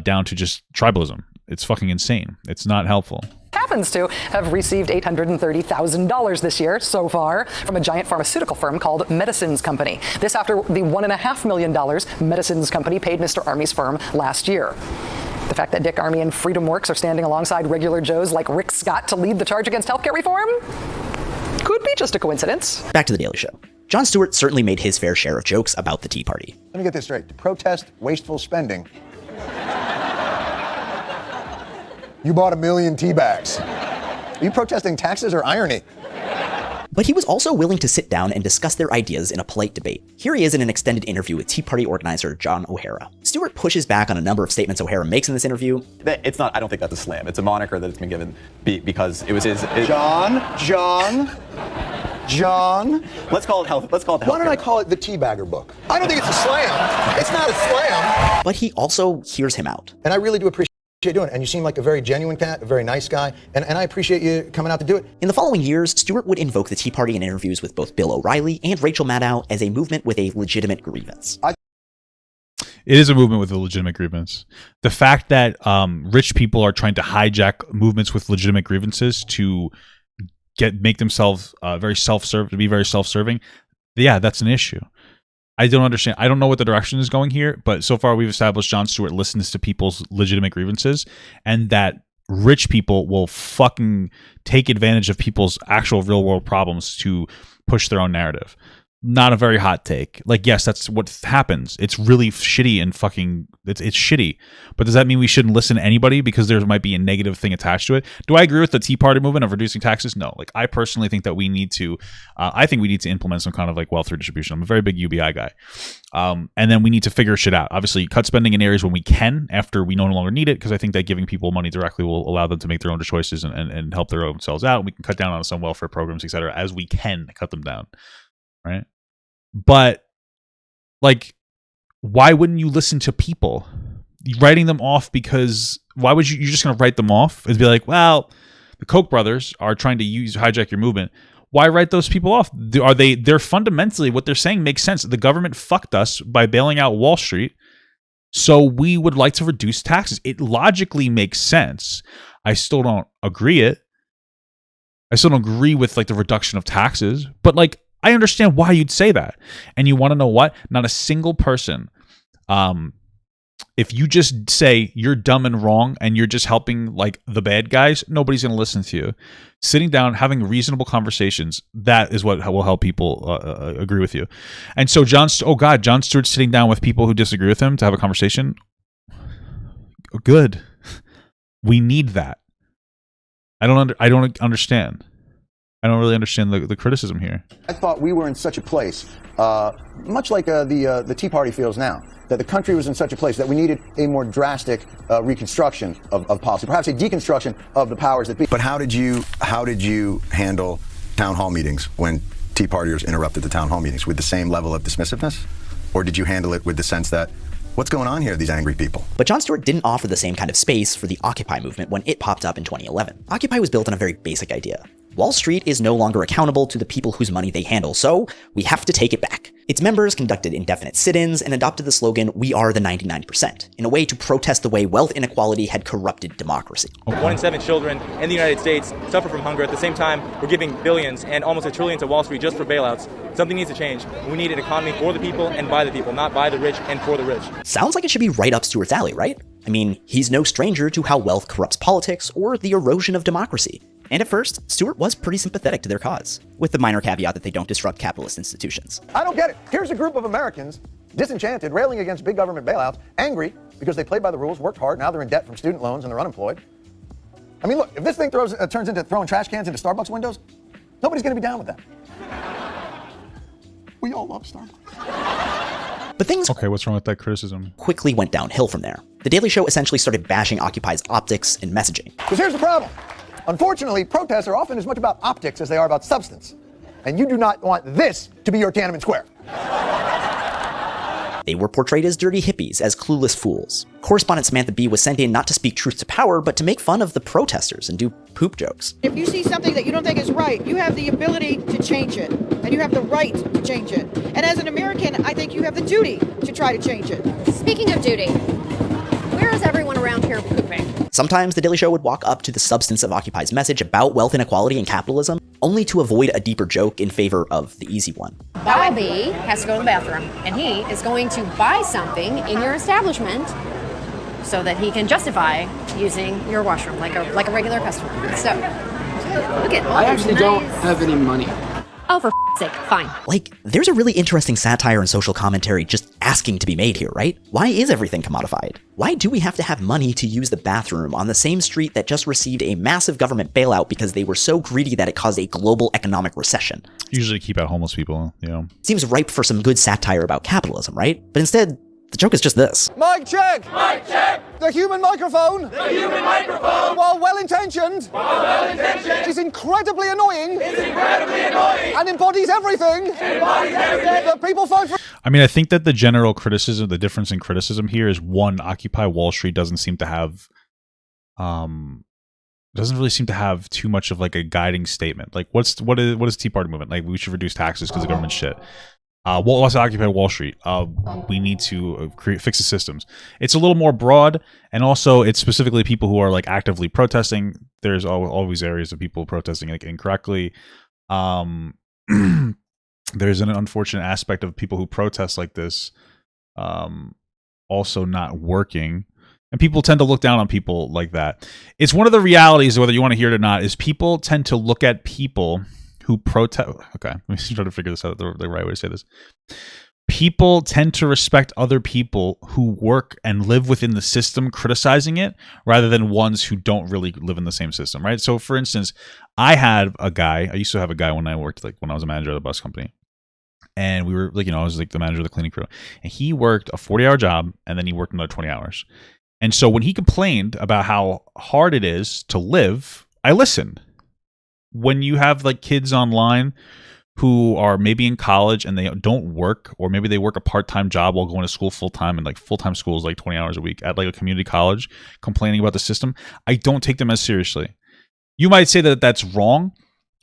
down to just tribalism. It's fucking insane. It's not helpful. Happens to have received $830,000 this year so far from a giant pharmaceutical firm called Medicines Company. This after the $1.5 million Medicines Company paid Mr. Armey's firm last year. The fact that Dick Armey and Freedom Works are standing alongside regular Joes like Rick Scott to lead the charge against healthcare reform could be just a coincidence. Back to The Daily Show. Jon Stewart certainly made his fair share of jokes about the Tea Party. Let me get this straight. To protest wasteful spending, you bought 1 million tea bags. Are you protesting taxes or irony? But he was also willing to sit down and discuss their ideas in a polite debate. Here he is in an extended interview with Tea Party organizer John O'Hara. Stewart pushes back on a number of statements O'Hara makes in this interview. It's not, I don't think that's a slam. It's a moniker that it's been given because it was his... John. Let's call it health. Why don't I call it the Teabagger book? I don't think it's a slam. It's not a slam. But he also hears him out. And I really do appreciate doing it. And you seem like a very genuine cat, a very nice guy, and I appreciate you coming out to do it. In the following years, Stewart would invoke the Tea Party in interviews with both Bill O'Reilly and Rachel Maddow as a movement with a legitimate grievance. It is a movement with a legitimate grievance. The fact that rich people are trying to hijack movements with legitimate grievances to make themselves very self-serving, yeah, that's an issue. I don't understand. I don't know what the direction is going here, but so far we've established Jon Stewart listens to people's legitimate grievances, and that rich people will fucking take advantage of people's actual real world problems to push their own narrative. Not a very hot take. Like, yes, that's what happens. It's really shitty and fucking it's shitty. But does that mean we shouldn't listen to anybody because there might be a negative thing attached to it? Do I agree with the Tea Party movement of reducing taxes? No. Like, I personally think that we need to I think we need to implement some kind of like wealth redistribution. I'm a very big UBI guy. And then we need to figure shit out. Obviously, cut spending in areas when we can after we no longer need it, because I think that giving people money directly will allow them to make their own choices and help their own selves out. And we can cut down on some welfare programs, etc., as we can cut them down. Right? But like, why wouldn't you listen to people? Writing them off because why would you're just going to write them off and be like, well, the Koch brothers are trying to hijack your movement. Why write those people off? They're fundamentally, what they're saying makes sense. The government fucked us by bailing out Wall Street, so we would like to reduce taxes. It logically makes sense. I still don't agree with like the reduction of taxes, but like, I understand why you'd say that. And you want to know what? Not a single person, if you just say you're dumb and wrong and you're just helping like the bad guys, nobody's going to listen to you. Sitting down, having reasonable conversations, that is what will help people agree with you. And so Jon Stewart's sitting down with people who disagree with him to have a conversation. Good. We need that. I don't understand. I don't really understand the criticism here. I thought we were in such a place, much like the Tea Party feels now, that the country was in such a place that we needed a more drastic reconstruction of policy, perhaps a deconstruction of the powers that be. But how did you handle town hall meetings when Tea Partiers interrupted the town hall meetings? With the same level of dismissiveness? Or did you handle it with the sense that, what's going on here, these angry people? But Jon Stewart didn't offer the same kind of space for the Occupy movement when it popped up in 2011. Occupy was built on a very basic idea. Wall Street is no longer accountable to the people whose money they handle, so we have to take it back. Its members conducted indefinite sit-ins and adopted the slogan, "We are the 99%, in a way to protest the way wealth inequality had corrupted democracy. 1 in 7 children in the United States suffer from hunger. At the same time, we're giving billions and almost $1 trillion to Wall Street just for bailouts. Something needs to change. We need an economy for the people and by the people, not by the rich and for the rich." Sounds like it should be right up Stewart's alley, right? I mean, he's no stranger to how wealth corrupts politics or the erosion of democracy. And at first, Stewart was pretty sympathetic to their cause, with the minor caveat that they don't disrupt capitalist institutions. I don't get it. Here's a group of Americans, disenchanted, railing against big government bailouts, angry because they played by the rules, worked hard, now they're in debt from student loans and they're unemployed. I mean, look, if this thing turns into throwing trash cans into Starbucks windows, nobody's going to be down with that. We all love Starbucks. But things what's wrong with that criticism? Quickly went downhill from there. The Daily Show essentially started bashing Occupy's optics and messaging. Because here's the problem. Unfortunately, protests are often as much about optics as they are about substance. And you do not want this to be your Tiananmen Square. They were portrayed as dirty hippies, as clueless fools. Correspondent Samantha Bee was sent in not to speak truth to power, but to make fun of the protesters and do poop jokes. If you see something that you don't think is right, you have the ability to change it, and you have the right to change it. And as an American, I think you have the duty to try to change it. Speaking of duty, where is everyone around here pooping? Sometimes The Daily Show would walk up to the substance of Occupy's message about wealth inequality and capitalism, only to avoid a deeper joke in favor of the easy one. Bobby has to go to the bathroom, and he is going to buy something in your establishment so that he can justify using your washroom like a regular customer. So, look at all I actually don't have any money. Oh, for sake, fine. Like, there's a really interesting satire and social commentary just asking to be made here, right? Why is everything commodified? Why do we have to have money to use the bathroom on the same street that just received a massive government bailout because they were so greedy that it caused a global economic recession? Usually keep out homeless people, you know. Seems ripe for some good satire about capitalism, right? But instead, the joke is just this. Mic check! Mic check! The human microphone! The human microphone! While well-intentioned! While well-intentioned! Is incredibly annoying! Is incredibly annoying! And embodies everything! Embodies everything! That people find for... I mean, I think that the general criticism, the difference in criticism here is, one, Occupy Wall Street doesn't seem to have doesn't really seem to have too much of like a guiding statement. Like what is Tea Party movement? Like we should reduce taxes because the government's shit. We'll also occupy Wall Street. We need to fix the systems. It's a little more broad, and also it's specifically people who are like actively protesting. There's always areas of people protesting like incorrectly. There's an unfortunate aspect of people who protest like this also not working. And people tend to look down on people like that. It's one of the realities, whether you want to hear it or not, is people tend to look at people who protest. Okay, let me try to figure this out, the right way to say this. People tend to respect other people who work and live within the system criticizing it rather than ones who don't really live in the same system, right? So for instance, I used to have a guy when I worked, like when I was a manager of the bus company. And we were like, I was like the manager of the cleaning crew. And he worked a 40-hour job and then he worked another 20 hours. And so when he complained about how hard it is to live, I listened. When you have like kids online who are maybe in college and they don't work, or maybe they work a part-time job while going to school full-time, and like full-time school is like 20 hours a week at like a community college, complaining about the system, I don't take them as seriously. You might say that that's wrong,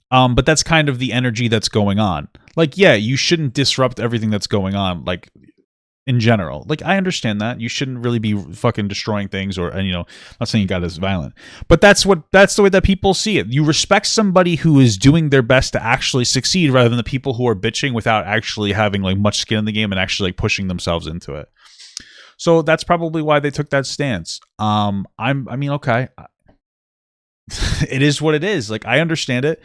but that's kind of the energy that's going on. Like, yeah, you shouldn't disrupt everything that's going on, like in general. Like, I understand that you shouldn't really be fucking destroying things, or, and I'm not saying you got as violent, but that's the way that people see it. You respect somebody who is doing their best to actually succeed rather than the people who are bitching without actually having like much skin in the game and actually like pushing themselves into it. So that's probably why they took that stance. Okay. It is what it is. Like, I understand it,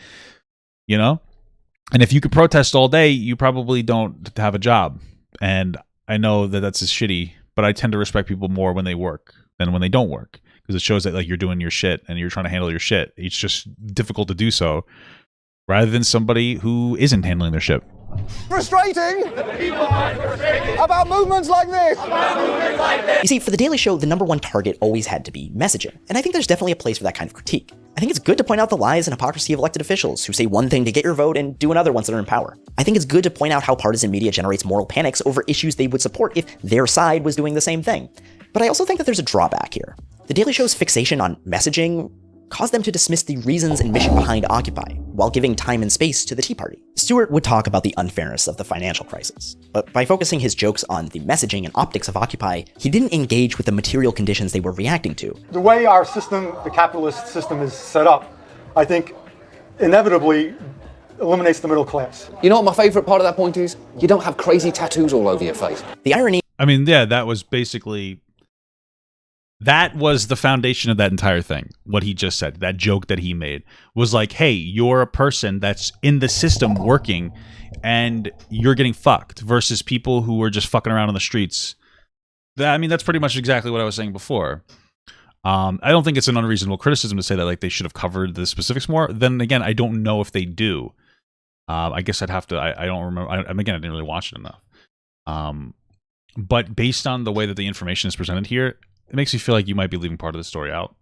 and if you could protest all day, you probably don't have a job. And I know that that's shitty, but I tend to respect people more when they work than when they don't work, because it shows that like you're doing your shit and you're trying to handle your shit. It's just difficult to do so rather than somebody who isn't handling their shit. Frustrating about movements like this. You see, for The Daily Show, the number one target always had to be messaging. And I think there's definitely a place for that kind of critique. I think it's good to point out the lies and hypocrisy of elected officials who say one thing to get your vote and do another once they're in power. I think it's good to point out how partisan media generates moral panics over issues they would support if their side was doing the same thing. But I also think that there's a drawback here. The Daily Show's fixation on messaging caused them to dismiss the reasons and mission behind Occupy, while giving time and space to the Tea Party. Stewart would talk about the unfairness of the financial crisis, but by focusing his jokes on the messaging and optics of Occupy, he didn't engage with the material conditions they were reacting to. The way our system, the capitalist system, is set up, I think, inevitably eliminates the middle class. You know what my favorite part of that point is? You don't have crazy tattoos all over your face. The irony... that was basically... That was the foundation of that entire thing. What he just said, that joke that he made, was like, hey, you're a person that's in the system working and you're getting fucked, versus people who are just fucking around on the streets. That's pretty much exactly what I was saying before. I don't think it's an unreasonable criticism to say that like they should have covered the specifics more. Then again, I don't know if they do. I guess I'd have to. I don't remember. I didn't really watch it enough. But based on the way that the information is presented here, it makes me feel like you might be leaving part of the story out.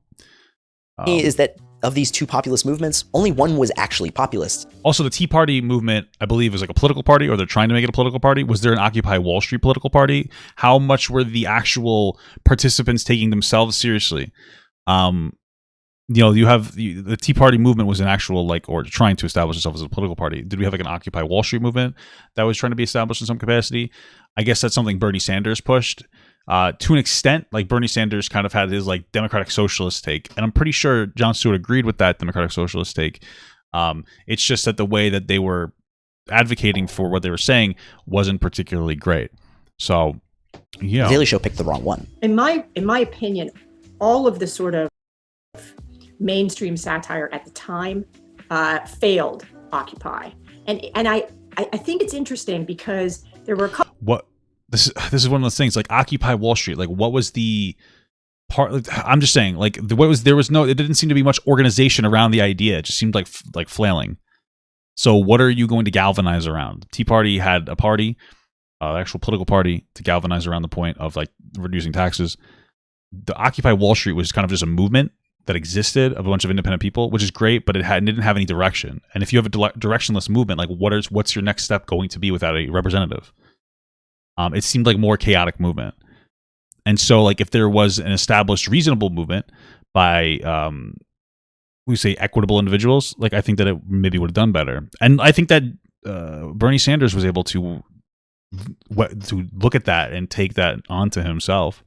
Is that of these two populist movements, only one was actually populist. Also, the Tea Party movement, I believe, is like a political party, or they're trying to make it a political party. Was there an Occupy Wall Street political party? How much were the actual participants taking themselves seriously? You have the Tea Party movement was an actual or trying to establish itself as a political party. Did we have like an Occupy Wall Street movement that was trying to be established in some capacity? I guess that's something Bernie Sanders pushed. To an extent, like Bernie Sanders kind of had his like democratic socialist take, and I'm pretty sure Jon Stewart agreed with that democratic socialist take. It's just that the way that they were advocating for what they were saying wasn't particularly great. So, yeah, The Daily Show picked the wrong one. In my opinion, all of the sort of mainstream satire at the time failed Occupy, and I think it's interesting because there were a couple. This is one of those things, like Occupy Wall Street. Like, what was the part? I'm just saying, like, there was no. It didn't seem to be much organization around the idea. It just seemed like flailing. So, what are you going to galvanize around? Tea Party had a party, actual political party, to galvanize around the point of like reducing taxes. The Occupy Wall Street was kind of just a movement that existed of a bunch of independent people, which is great, but it didn't have any direction. And if you have a directionless movement, like what's your next step going to be without a representative? It seemed like more chaotic movement. And so like if there was an established reasonable movement by we say equitable individuals, like I think that it maybe would have done better. And I think that Bernie Sanders was able to look at that and take that onto himself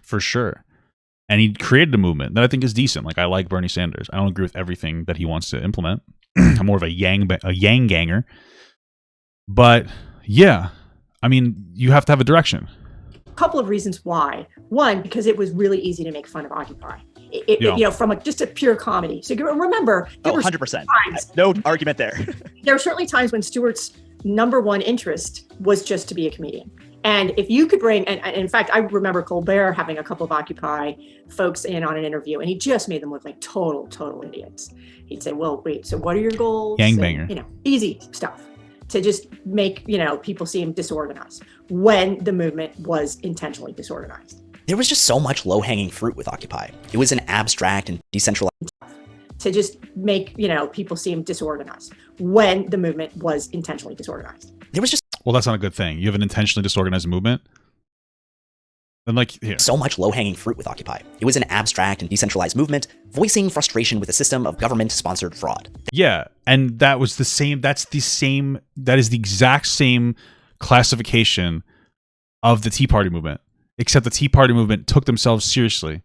for sure. And he created a movement that I think is decent. Like, I like Bernie Sanders. I don't agree with everything that he wants to implement. I'm more of a yang ganger. But yeah, I mean, you have to have a direction. A couple of reasons why. One, because it was really easy to make fun of Occupy. You know, from just a pure comedy. So remember, there were 100%. No argument there. There were certainly times when Stewart's number one interest was just to be a comedian. And if you could bring, and in fact, I remember Colbert having a couple of Occupy folks in on an interview, and he just made them look like total idiots. He'd say, well, wait, so what are your goals? Gangbanger. You know, easy stuff to just make, you know, people seem disorganized when the movement was intentionally disorganized. There was just so much low-hanging fruit with Occupy. It was an abstract and decentralized... To just make, you know, people seem disorganized when the movement was intentionally disorganized. There was just... Well, that's not a good thing. You have an intentionally disorganized movement. Then, like, here. So much low-hanging fruit with Occupy. It was an abstract and decentralized movement, voicing frustration with a system of government-sponsored fraud. Yeah, and that was the same. That is the exact same classification of the Tea Party movement, except the Tea Party movement took themselves seriously.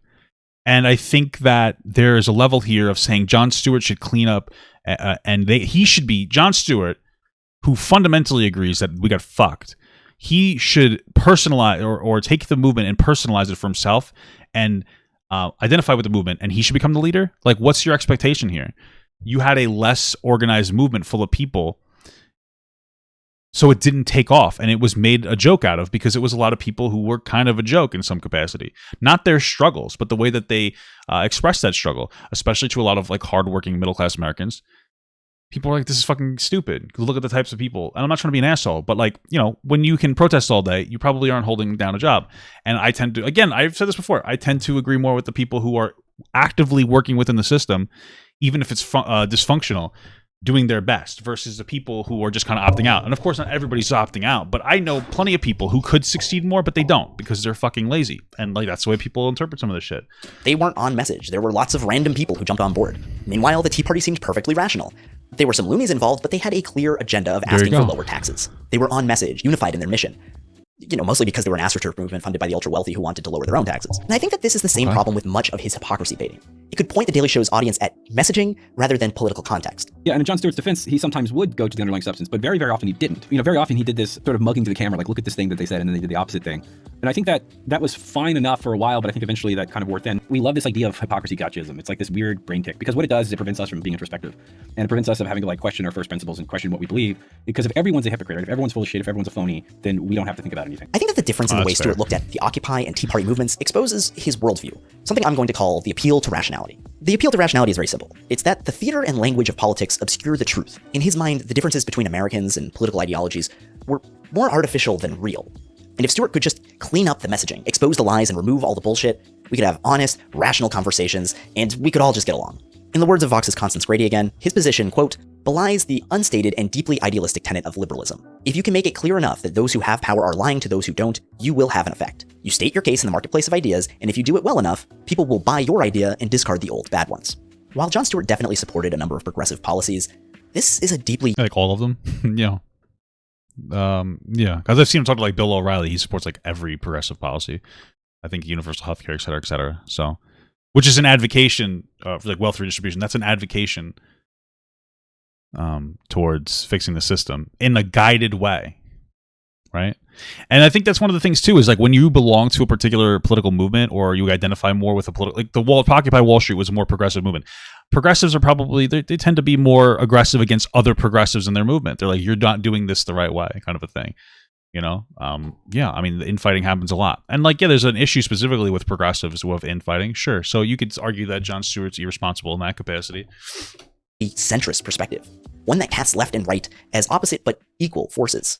And I think that there is a level here of saying Jon Stewart should clean up, he should be Jon Stewart, who fundamentally agrees that we got fucked. He should personalize or take the movement and personalize it for himself and identify with the movement, and he should become the leader. Like, what's your expectation here? You had a less organized movement full of people, so it didn't take off, and it was made a joke out of because it was a lot of people who were kind of a joke in some capacity. Not their struggles, but the way that they expressed that struggle, especially to a lot of like hardworking middle-class Americans. People are like, this is fucking stupid. Look at the types of people. And I'm not trying to be an asshole, but like, you know, when you can protest all day, you probably aren't holding down a job. And I tend to, again, I've said this before, I tend to agree more with the people who are actively working within the system, even if it's dysfunctional, doing their best versus the people who are just kind of opting out. And of course, not everybody's opting out, but I know plenty of people who could succeed more, but they don't because they're fucking lazy. And like, that's the way people interpret some of this shit. They weren't on message. There were lots of random people who jumped on board. Meanwhile, the Tea Party seemed perfectly rational. There were some loonies involved, but they had a clear agenda of asking for lower taxes. They were on message, unified in their mission. You know, mostly because they were an AstroTurf movement funded by the ultra-wealthy who wanted to lower their own taxes. And I think that this is the same problem with much of his hypocrisy baiting. It could point the Daily Show's audience at messaging rather than political context. Yeah, and in Jon Stewart's defense, he sometimes would go to the underlying substance, but very, very often he didn't. You know, very often he did this sort of mugging to the camera, like, look at this thing that they said, and then they did the opposite thing. And I think that that was fine enough for a while, but I think eventually that kind of wore thin. We love this idea of hypocrisy gotchism. It's like this weird brain tick, because what it does is it prevents us from being introspective. And it prevents us of having to like question our first principles and question what we believe. Because if everyone's a hypocrite, if everyone's full of shit, if everyone's a phony, then we don't have to think about anything. I think that the difference in the way Stewart looked at the Occupy and Tea Party movements exposes his worldview, something I'm going to call the appeal to rationality. The appeal to rationality is very simple. It's that the theater and language of politics obscure the truth. In his mind, the differences between Americans and political ideologies were more artificial than real. And if Stewart could just clean up the messaging, expose the lies, and remove all the bullshit, we could have honest, rational conversations, and we could all just get along. In the words of Vox's Constance Grady again, his position, quote, belies the unstated and deeply idealistic tenet of liberalism. If you can make it clear enough that those who have power are lying to those who don't, you will have an effect. You state your case in the marketplace of ideas, and if you do it well enough, people will buy your idea and discard the old bad ones. While Jon Stewart definitely supported a number of progressive policies, this is a deeply... Like all of them? Yeah. Yeah, because I've seen him talk to like Bill O'Reilly. He supports like every progressive policy. I think universal healthcare, et cetera, et cetera. So, which is an advocation for like wealth redistribution. That's an advocation towards fixing the system in a guided way, right? And I think that's one of the things too, is like when you belong to a particular political movement or you identify more with a political, like the Occupy Wall Street was a more progressive movement. Progressives are probably, they tend to be more aggressive against other progressives in their movement. They're like, you're not doing this the right way, kind of a thing, you know? Yeah, I mean, the infighting happens a lot. And like, yeah, there's an issue specifically with progressives who have infighting, sure. So you could argue that Jon Stewart's irresponsible in that capacity. A centrist perspective, one that casts left and right as opposite but equal forces.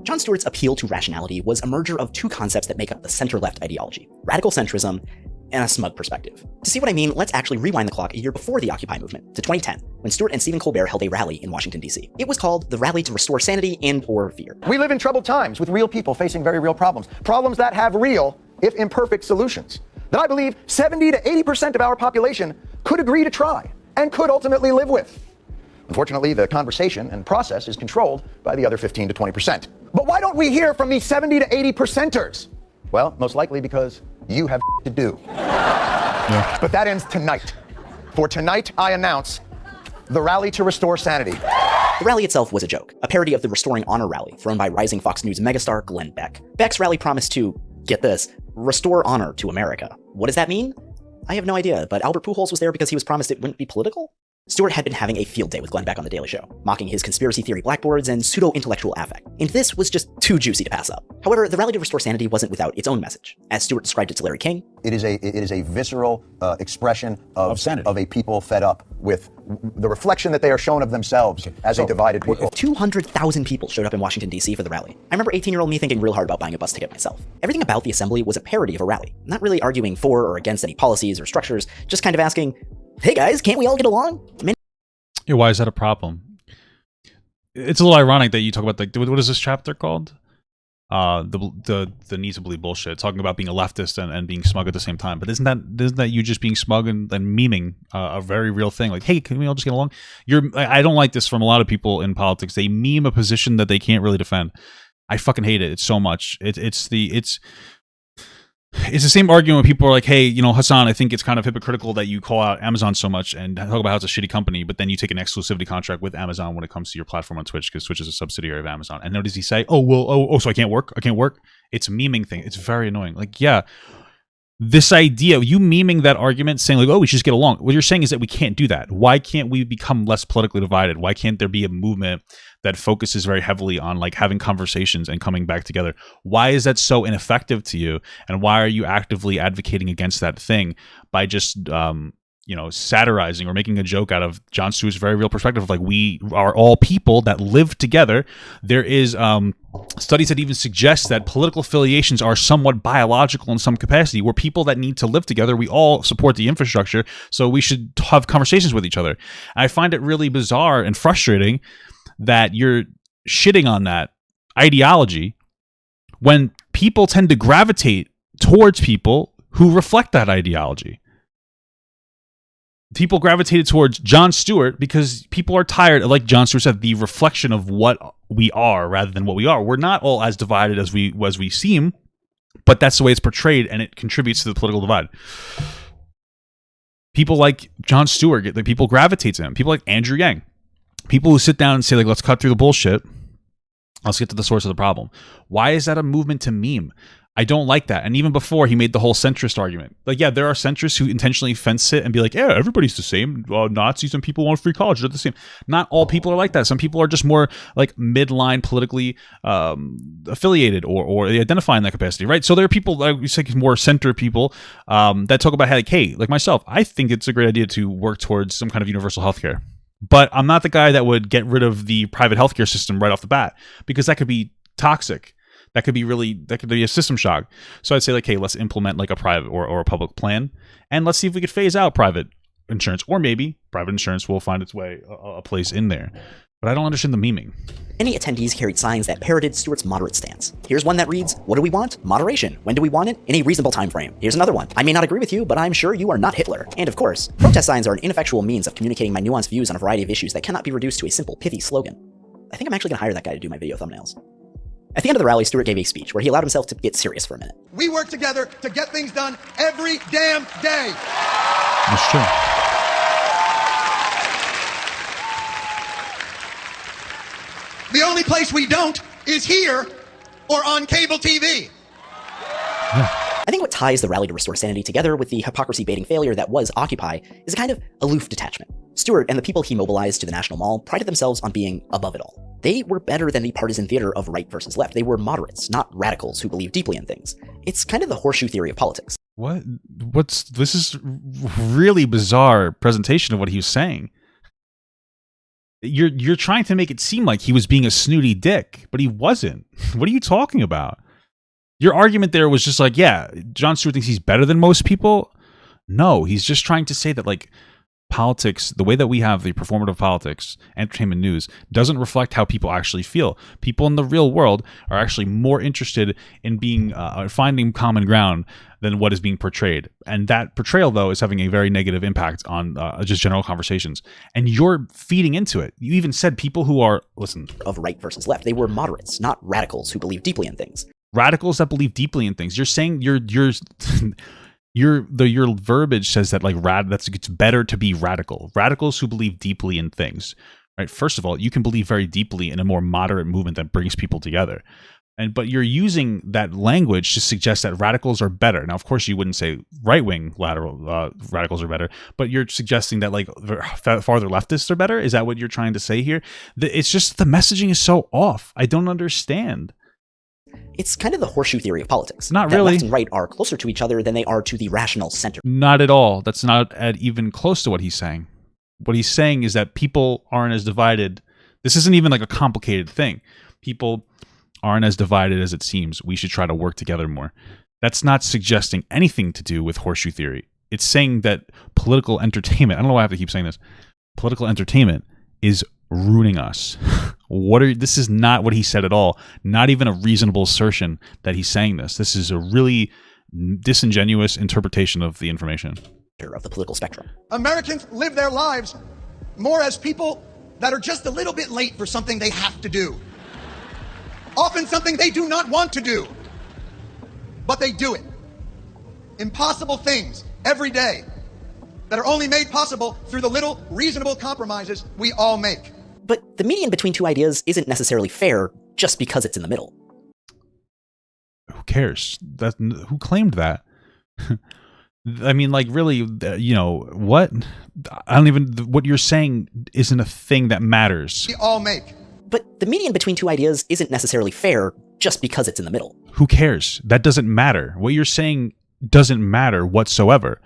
Jon Stewart's appeal to rationality was a merger of two concepts that make up the center-left ideology, radical centrism and a smug perspective. To see what I mean, let's actually rewind the clock a year before the Occupy movement, to 2010, when Stewart and Stephen Colbert held a rally in Washington, D.C. It was called the Rally to Restore Sanity and/or Fear. We live in troubled times with real people facing very real problems. Problems that have real if imperfect, solutions that I believe 70 to 80% of our population could agree to try and could ultimately live with. Unfortunately, the conversation and process is controlled by the other 15 to 20%. But why don't we hear from these 70 to 80%ers? Well, most likely because you have to do. Yeah. But that ends tonight. For tonight, I announce the Rally to Restore Sanity. The rally itself was a joke, a parody of the Restoring Honor rally thrown by rising Fox News megastar Glenn Beck. Beck's rally promised to, get this, restore honor to America. What does that mean? I have no idea, but Albert Pujols was there because he was promised it wouldn't be political? Stewart had been having a field day with Glenn Beck on The Daily Show, mocking his conspiracy theory blackboards and pseudo-intellectual affect. And this was just too juicy to pass up. However, the rally to restore sanity wasn't without its own message. As Stewart described it to Larry King, it is a visceral expression of a people fed up with the reflection that they are shown of themselves as a divided people. 200,000 people showed up in Washington, D.C. for the rally. I remember 18-year-old me thinking real hard about buying a bus ticket myself. Everything about the assembly was a parody of a rally, not really arguing for or against any policies or structures, just kind of asking, hey guys, can't we all get along? Yeah, why is that a problem? It's a little ironic that you talk about what is this chapter called? The need to believe bullshit. Talking about being a leftist and being smug at the same time. But isn't that you just being smug and memeing a very real thing? Like, hey, can we all just get along? I don't like this from a lot of people in politics. They meme a position that they can't really defend. I fucking hate it. It's so much. It's the same argument when people are like, hey, Hassan, I think it's kind of hypocritical that you call out Amazon so much and talk about how it's a shitty company, but then you take an exclusivity contract with Amazon when it comes to your platform on Twitch, because Twitch is a subsidiary of Amazon. And what does he say? So I can't work? I can't work? It's a memeing thing. It's very annoying. Like, yeah, this idea, you memeing that argument, saying like, oh, we should just get along. What you're saying is that we can't do that. Why can't we become less politically divided? Why can't there be a movement that focuses very heavily on like having conversations and coming back together? Why is that so ineffective to you? And why are you actively advocating against that thing by just, satirizing or making a joke out of Jon Stewart's very real perspective of like, we are all people that live together. There is studies that even suggest that political affiliations are somewhat biological in some capacity. We're people that need to live together. We all support the infrastructure, so we should have conversations with each other. I find it really bizarre and frustrating that you're shitting on that ideology when people tend to gravitate towards people who reflect that ideology. People gravitated towards Jon Stewart because people are tired, like Jon Stewart said, the reflection of what we are rather than what we are. We're not all as divided as we seem, but that's the way it's portrayed, and it contributes to the political divide. People like Jon Stewart, people gravitate to him. People like Andrew Yang. People who sit down and say, like, let's cut through the bullshit. Let's get to the source of the problem. Why is that a movement to meme? I don't like that. And even before, he made the whole centrist argument. Like, yeah, there are centrists who intentionally fence sit and be like, yeah, everybody's the same. Nazis and people want free college. They're the same. Not all people are like that. Some people are just more like midline politically affiliated or they identify in that capacity, right? So there are people, like we say, more center people that talk about, like, hey, like myself, I think it's a great idea to work towards some kind of universal healthcare. But I'm not the guy that would get rid of the private healthcare system right off the bat, because that could be toxic. That could be a system shock. So I'd say, like, hey, let's implement like a private or a public plan, and let's see if we could phase out private insurance, or maybe private insurance will find its way a place in there. But I don't understand the memeing. Many attendees carried signs that parroted Stewart's moderate stance. Here's one that reads, what do we want? Moderation. When do we want it? In a reasonable time frame. Here's another one. I may not agree with you, but I'm sure you are not Hitler. And of course, protest signs are an ineffectual means of communicating my nuanced views on a variety of issues that cannot be reduced to a simple, pithy slogan. I think I'm actually going to hire that guy to do my video thumbnails. At the end of the rally, Stewart gave a speech where he allowed himself to get serious for a minute. We work together to get things done every damn day. That's true. The only place we don't is here or on cable TV. I think what ties the rally to restore sanity together with the hypocrisy-baiting failure that was Occupy is a kind of aloof detachment. Stewart and the people he mobilized to the National Mall prided themselves on being above it all. They were better than the partisan theater of right versus left. They were moderates, not radicals who believe deeply in things. It's kind of the horseshoe theory of politics. This is really bizarre presentation of what he was saying. You're trying to make it seem like he was being a snooty dick, but he wasn't. What are you talking about? Your argument there was just like, yeah, Jon Stewart thinks he's better than most people. No, he's just trying to say that, like, politics, the way that we have the performative politics, entertainment news, doesn't reflect how people actually feel. People in the real world are actually more interested in being finding common ground than what is being portrayed. And that portrayal, though, is having a very negative impact on just general conversations. And you're feeding into it. You even said people who are, listen, of right versus left. They were moderates, not radicals who believe deeply in things. Radicals that believe deeply in things. You're saying your verbiage says that it's better to be radical. Radicals who believe deeply in things, right? First of all, you can believe very deeply in a more moderate movement that brings people together. But you're using that language to suggest that radicals are better. Now, of course, you wouldn't say right-wing radicals are better, but you're suggesting that farther leftists are better. Is that what you're trying to say here? It's just the messaging is so off. I don't understand. It's kind of the horseshoe theory of politics. Not that really. Left and right are closer to each other than they are to the rational center. Not at all. That's not even close to what he's saying. What he's saying is that people aren't as divided. This isn't even like a complicated thing. People aren't as divided as it seems. We should try to work together more. That's not suggesting anything to do with horseshoe theory. It's saying that political entertainment, I don't know why I have to keep saying this, political entertainment is ruining us. This is not what he said at all. Not even a reasonable assertion that he's saying this. This is a really disingenuous interpretation of the information. Of the political spectrum. Americans live their lives more as people that are just a little bit late for something they have to do. Often something they do not want to do, but they do it. Impossible things every day that are only made possible through the little reasonable compromises we all make. But the median between two ideas isn't necessarily fair just because it's in the middle. Who cares? Who claimed that? I mean, really, what? I don't even, what you're saying isn't a thing that matters. We all make. But the median between two ideas isn't necessarily fair just because it's in the middle. Who cares? That doesn't matter. What you're saying doesn't matter whatsoever.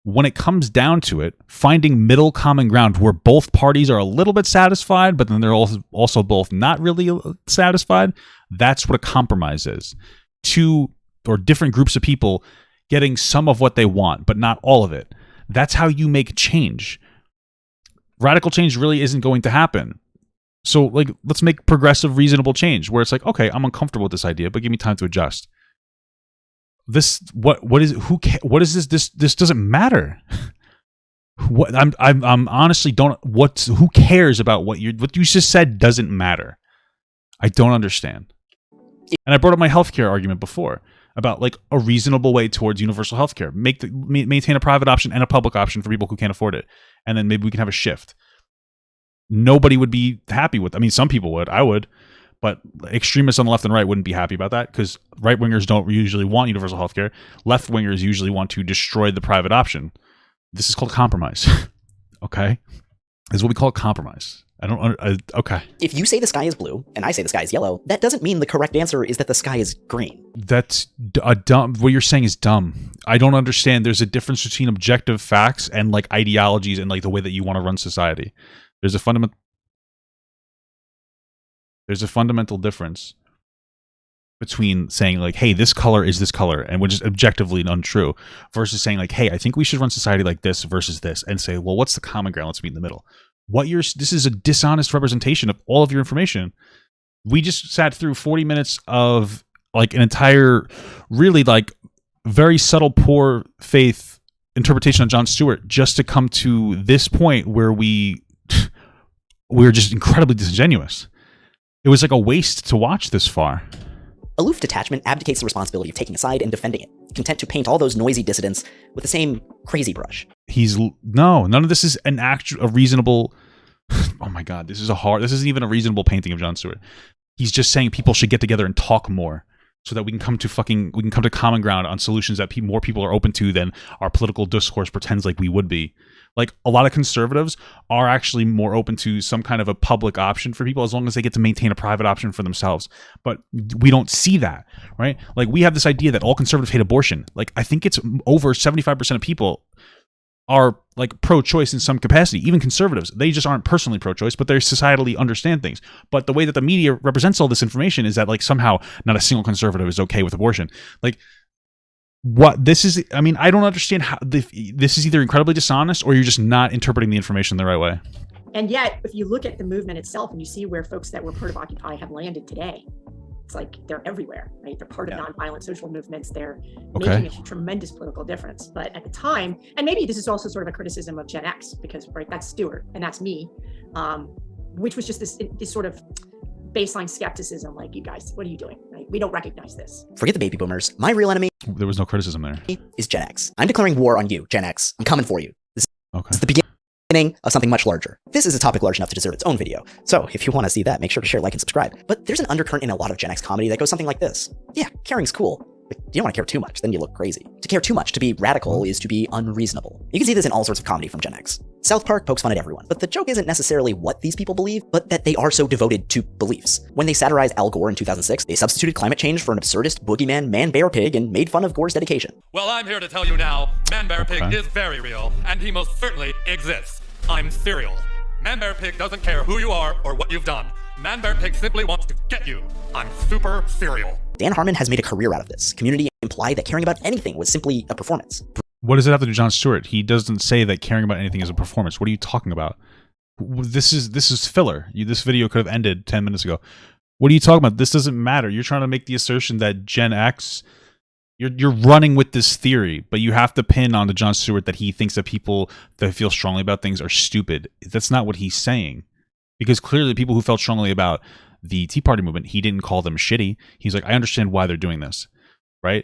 When it comes down to it, finding middle common ground where both parties are a little bit satisfied, but then they're also both not really satisfied, that's what a compromise is. Two or different groups of people getting some of what they want, but not all of it. That's how you make change. Radical change really isn't going to happen. So, let's make progressive, reasonable change where it's okay, I'm uncomfortable with this idea, but give me time to adjust. What is this? This doesn't matter. I'm honestly who cares about what you just said doesn't matter. I don't understand. And I brought up my healthcare argument before about a reasonable way towards universal healthcare. Maintain a private option and a public option for people who can't afford it, and then maybe we can have a shift. Nobody would be happy with. I mean, some people would. I would. But extremists on the left and right wouldn't be happy about that because right-wingers don't usually want universal healthcare. Left-wingers usually want to destroy the private option. This is called compromise. Okay? This is what we call compromise. Okay. If you say the sky is blue and I say the sky is yellow, that doesn't mean the correct answer is that the sky is green. That's dumb. What you're saying is dumb. I don't understand. There's a difference between objective facts and ideologies and the way that you want to run society. There's a fundamental difference between saying hey, this color is this color, and which is objectively untrue, versus saying hey, I think we should run society like this versus this, and say, well, what's the common ground? Let's meet in the middle. This is a dishonest representation of all of your information. We just sat through 40 minutes of an entire, really very subtle, poor faith interpretation of Jon Stewart just to come to this point where we're just incredibly disingenuous. It was a waste to watch this far. Aloof detachment abdicates the responsibility of taking a side and defending it, content to paint all those noisy dissidents with the same crazy brush. None of this is a reasonable. Oh my God, this isn't even a reasonable painting of Jon Stewart. He's just saying people should get together and talk more so that we can come to common ground on solutions that more people are open to than our political discourse pretends we would be. A lot of conservatives are actually more open to some kind of a public option for people as long as they get to maintain a private option for themselves. But we don't see that, right? We have this idea that all conservatives hate abortion. I think it's over 75% of people are pro-choice in some capacity. Even conservatives, they just aren't personally pro-choice, but they societally understand things. But the way that the media represents all this information is that somehow not a single conservative is okay with abortion. what this is. I mean, I don't understand how this is either incredibly dishonest or you're just not interpreting the information the right way. And yet, if you look at the movement itself and you see where folks that were part of Occupy have landed today, it's like they're everywhere, right? They're part of nonviolent social movements. They're making a tremendous political difference. But at the time, and maybe this is also sort of a criticism of Gen X, because right, that's Stewart and that's me, which was just this sort of baseline skepticism, like, you guys, what are you doing? Right? We don't recognize this. Forget the baby boomers. My real enemy There was no criticism there. is Gen X. I'm declaring war on you, Gen X. I'm coming for you. This is the beginning of something much larger. This is a topic large enough to deserve its own video. So if you want to see that, make sure to share, like, and subscribe. But there's an undercurrent in a lot of Gen X comedy that goes something like this. Yeah, caring's cool, but you don't want to care too much, then you look crazy. To care too much, to be radical, is to be unreasonable. You can see this in all sorts of comedy from Gen X. South Park pokes fun at everyone, but the joke isn't necessarily what these people believe, but that they are so devoted to beliefs. When they satirized Al Gore in 2006, they substituted climate change for an absurdist boogeyman man-bear-pig and made fun of Gore's dedication. Well, I'm here to tell you now, Man-Bear-Pig is very real, and he most certainly exists. I'm serial. Man-Bear-Pig doesn't care who you are or what you've done. Man-Bear-Pig simply wants to get you. I'm super serial. Dan Harmon has made a career out of this. Community implied that caring about anything was simply a performance. What does it have to do with Jon Stewart? He doesn't say that caring about anything is a performance. What are you talking about? This is filler. This video could have ended 10 minutes ago. What are you talking about? This doesn't matter. You're trying to make the assertion that Gen X, you're running with this theory, but you have to pin onto Jon Stewart that he thinks that people that feel strongly about things are stupid. That's not what he's saying. Because clearly people who felt strongly about the Tea Party movement, he didn't call them shitty. He's like, I understand why they're doing this, right?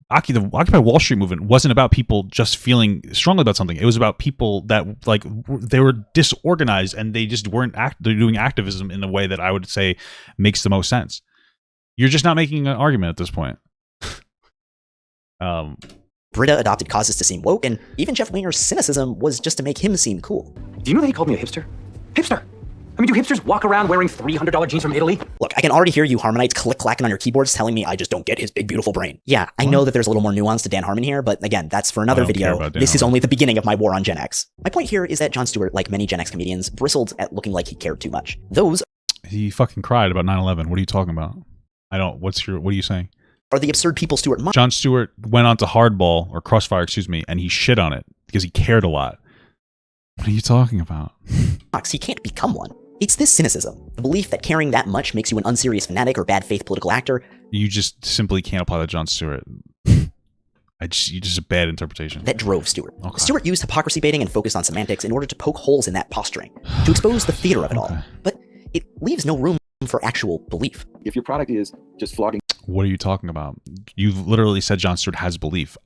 The Occupy Wall Street movement wasn't about people just feeling strongly about something. It was about people that, like, they were disorganized and they just weren't they're doing activism in a way that I would say makes the most sense. You're just not making an argument at this point. Britta adopted causes to seem woke, and even Jeff Wehner's cynicism was just to make him seem cool. Do you know that he called me a hipster? Hipster! I mean, do hipsters walk around wearing $300 jeans from Italy? Look, I can already hear you Harmonites click-clacking on your keyboards telling me I just don't get his big, beautiful brain. Yeah, I know that there's a little more nuance to Dan Harmon here, but again, that's for another video. This is only the beginning of my war on Gen X. My point here is that Jon Stewart, like many Gen X comedians, bristled at looking like he cared too much. He fucking cried about 9/11. What are you talking about? What are you saying? Are the absurd people Stewart... Jon Stewart went on to Hardball, or Crossfire, excuse me, and he shit on it because he cared a lot. What are you talking about? He can't become one. It's this cynicism, the belief that caring that much makes you an unserious fanatic or bad faith political actor. You just simply can't apply that to Jon Stewart. You just a bad interpretation. That drove Stewart. Okay. Stewart used hypocrisy baiting and focused on semantics in order to poke holes in that posturing, to expose the theater of it all. But it leaves no room for actual belief. If your product is just flogging... What are you talking about? You've literally said Jon Stewart has belief.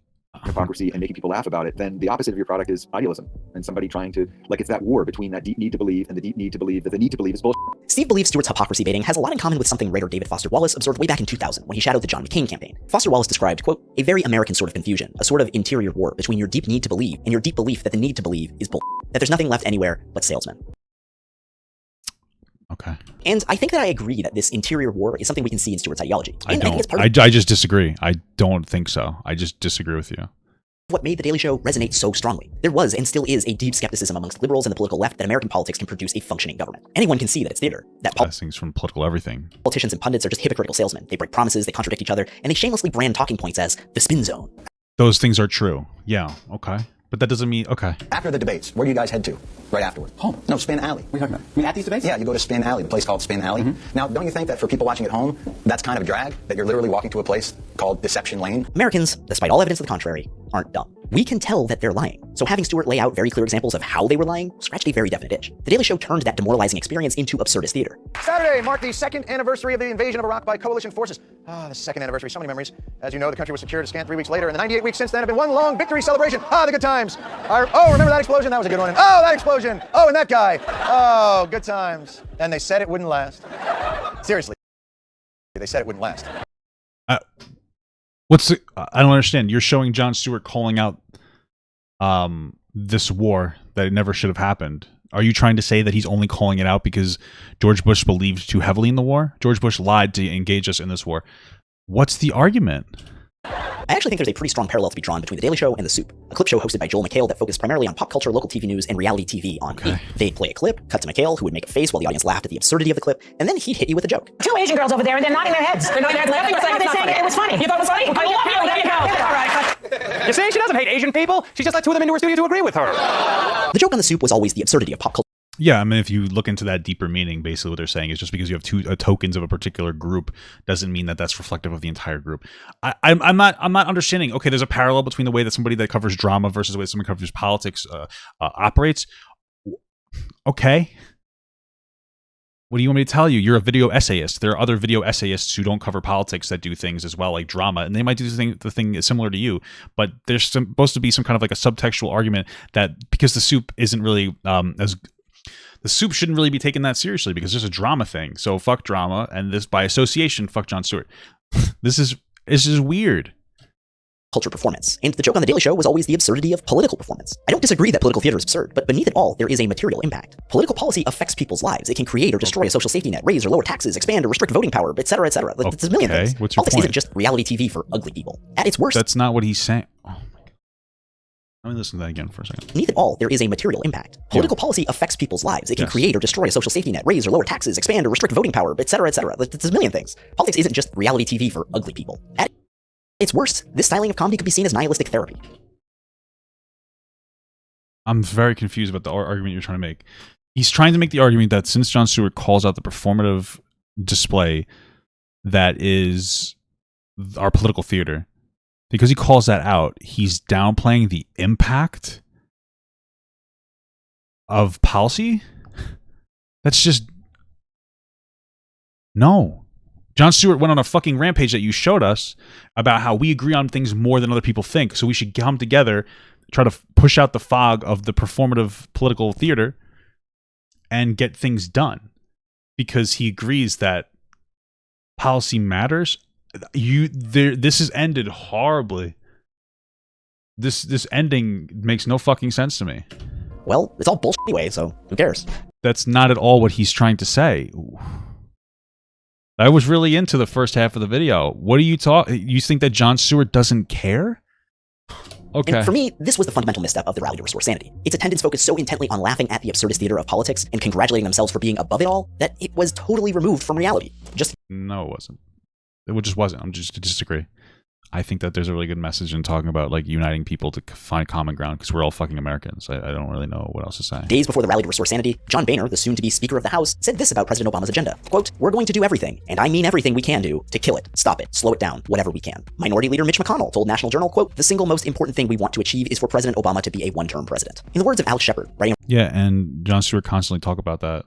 Hypocrisy and making people laugh about it, then the opposite of your product is idealism and somebody trying to, like, it's that war between that deep need to believe and the deep need to believe that the need to believe is bullshit. Steve believes Stewart's hypocrisy baiting has a lot in common with something writer David Foster Wallace observed way back in 2000 when he shadowed the John McCain campaign. Foster Wallace described, quote, a very American sort of confusion, a sort of interior war between your deep need to believe and your deep belief that the need to believe is bullshit, that there's nothing left anywhere but salesmen. Okay. And I think that I agree that this interior war is something we can see in Stewart's ideology. And I think it's part of I just disagree. I don't think so. I just disagree with you. What made The Daily Show resonate so strongly. There was and still is a deep skepticism amongst liberals and the political left that American politics can produce a functioning government. Anyone can see that it's theater, that things from political everything. Politicians and pundits are just hypocritical salesmen. They break promises, they contradict each other, and they shamelessly brand talking points as the spin zone. Those things are true. Yeah, okay. But that doesn't mean, okay. After the debates, where do you guys head to right afterward? Home. No, Spin Alley. What are you talking about? I mean, at these debates? Yeah, you go to Spin Alley, the place called Spin Alley. Now, don't you think that for people watching at home, that's kind of a drag, that you're literally walking to a place called Deception Lane? Americans, despite all evidence to the contrary, aren't dumb. We can tell that they're lying. So having Stewart lay out very clear examples of how they were lying scratched a very definite itch. The Daily Show turned that demoralizing experience into absurdist theater. Saturday marked the second anniversary of the invasion of Iraq by coalition forces. The second anniversary, so many memories. As you know, the country was secured a scant 3 weeks later, and the 98 weeks since then have been one long victory celebration. The good times. Oh, remember that explosion? That was a good one. Oh, that explosion. Oh, and that guy. Oh, good times. And they said it wouldn't last. Seriously. They said it wouldn't last. I don't understand. You're showing Jon Stewart calling out this war that it never should have happened. Are you trying to say that he's only calling it out because George Bush believed too heavily in the war? George Bush lied to engage us in this war. What's the argument? I actually think there's a pretty strong parallel to be drawn between The Daily Show and The Soup, a clip show hosted by Joel McHale that focused primarily on pop culture, local TV news, and reality TV on me. They'd play a clip, cut to McHale, who would make a face while the audience laughed at the absurdity of the clip, and then he'd hit you with a joke. Two Asian girls over there, and they're nodding their heads. They're nodding their heads laughing. They're saying it was funny. You thought it was funny? I love you. There you go. All right. You see, she doesn't hate Asian people. She just let two of them into her studio to agree with her. The joke on the soup was always the absurdity of pop culture. Yeah, I mean, if you look into that deeper meaning, basically what they're saying is just because you have two tokens of a particular group doesn't mean that that's reflective of the entire group. I'm not understanding. Okay, there's a parallel between the way that somebody that covers drama versus the way someone covers politics operates. Okay. What do you want me to tell you? You're a video essayist. There are other video essayists who don't cover politics that do things as well, like drama, and they might do the thing similar to you. But there's supposed to be some kind of like a subtextual argument that because the soup isn't really the soup shouldn't really be taken that seriously because there's a drama thing. So fuck drama, and this by association, fuck Jon Stewart. This is weird. Culture performance. And the joke on The Daily Show was always the absurdity of political performance. I don't disagree that political theater is absurd, but beneath it all, there is a material impact. Political policy affects people's lives. It can create or destroy a social safety net, raise or lower taxes, expand or restrict voting power, etc., etc. There's a million things. What's your Politics point? isn't just reality TV for ugly people. At its worst, That's not what he's saying. Oh my god. Let me listen to that again for a second. beneath it all, there is a material impact. Political policy affects people's lives. It can create or destroy a social safety net, raise or lower taxes, expand or restrict voting power, etc., etc. There's a million things. Politics isn't just reality TV for ugly people. At its worst, this styling of comedy could be seen as nihilistic therapy. I'm very confused about the argument you're trying to make. He's trying to make the argument that since Jon Stewart calls out the performative display that is our political theater, because he calls that out, he's downplaying the impact of policy? That's just... No. Jon Stewart went on a fucking rampage that you showed us about how we agree on things more than other people think, so we should come together, try to push out the fog of the performative political theater and get things done. Because he agrees that policy matters. This has ended horribly. This ending makes no fucking sense to me. Well, it's all bullshit anyway, so who cares? That's not at all what he's trying to say. I was really into the first half of the video. What are you talking? You think that Jon Stewart doesn't care? Okay. And for me, this was the fundamental misstep of the rally to restore sanity. Its attendants focused so intently on laughing at the absurdist theater of politics and congratulating themselves for being above it all that it was totally removed from reality. No, it wasn't. It just wasn't. I'm just to disagree. I think that there's a really good message in talking about like uniting people to find common ground because we're all fucking Americans. I don't really know what else to say. Days before the rally to restore sanity, John Boehner, the soon-to-be Speaker of the House, said this about President Obama's agenda. Quote, "We're going to do everything, and I mean everything we can do, to kill it, stop it, slow it down, whatever we can." Minority Leader Mitch McConnell told National Journal, quote, "The single most important thing we want to achieve is for President Obama to be a one-term president." In the words of Alex Shepard, writing Yeah, and Jon Stewart constantly talk about that.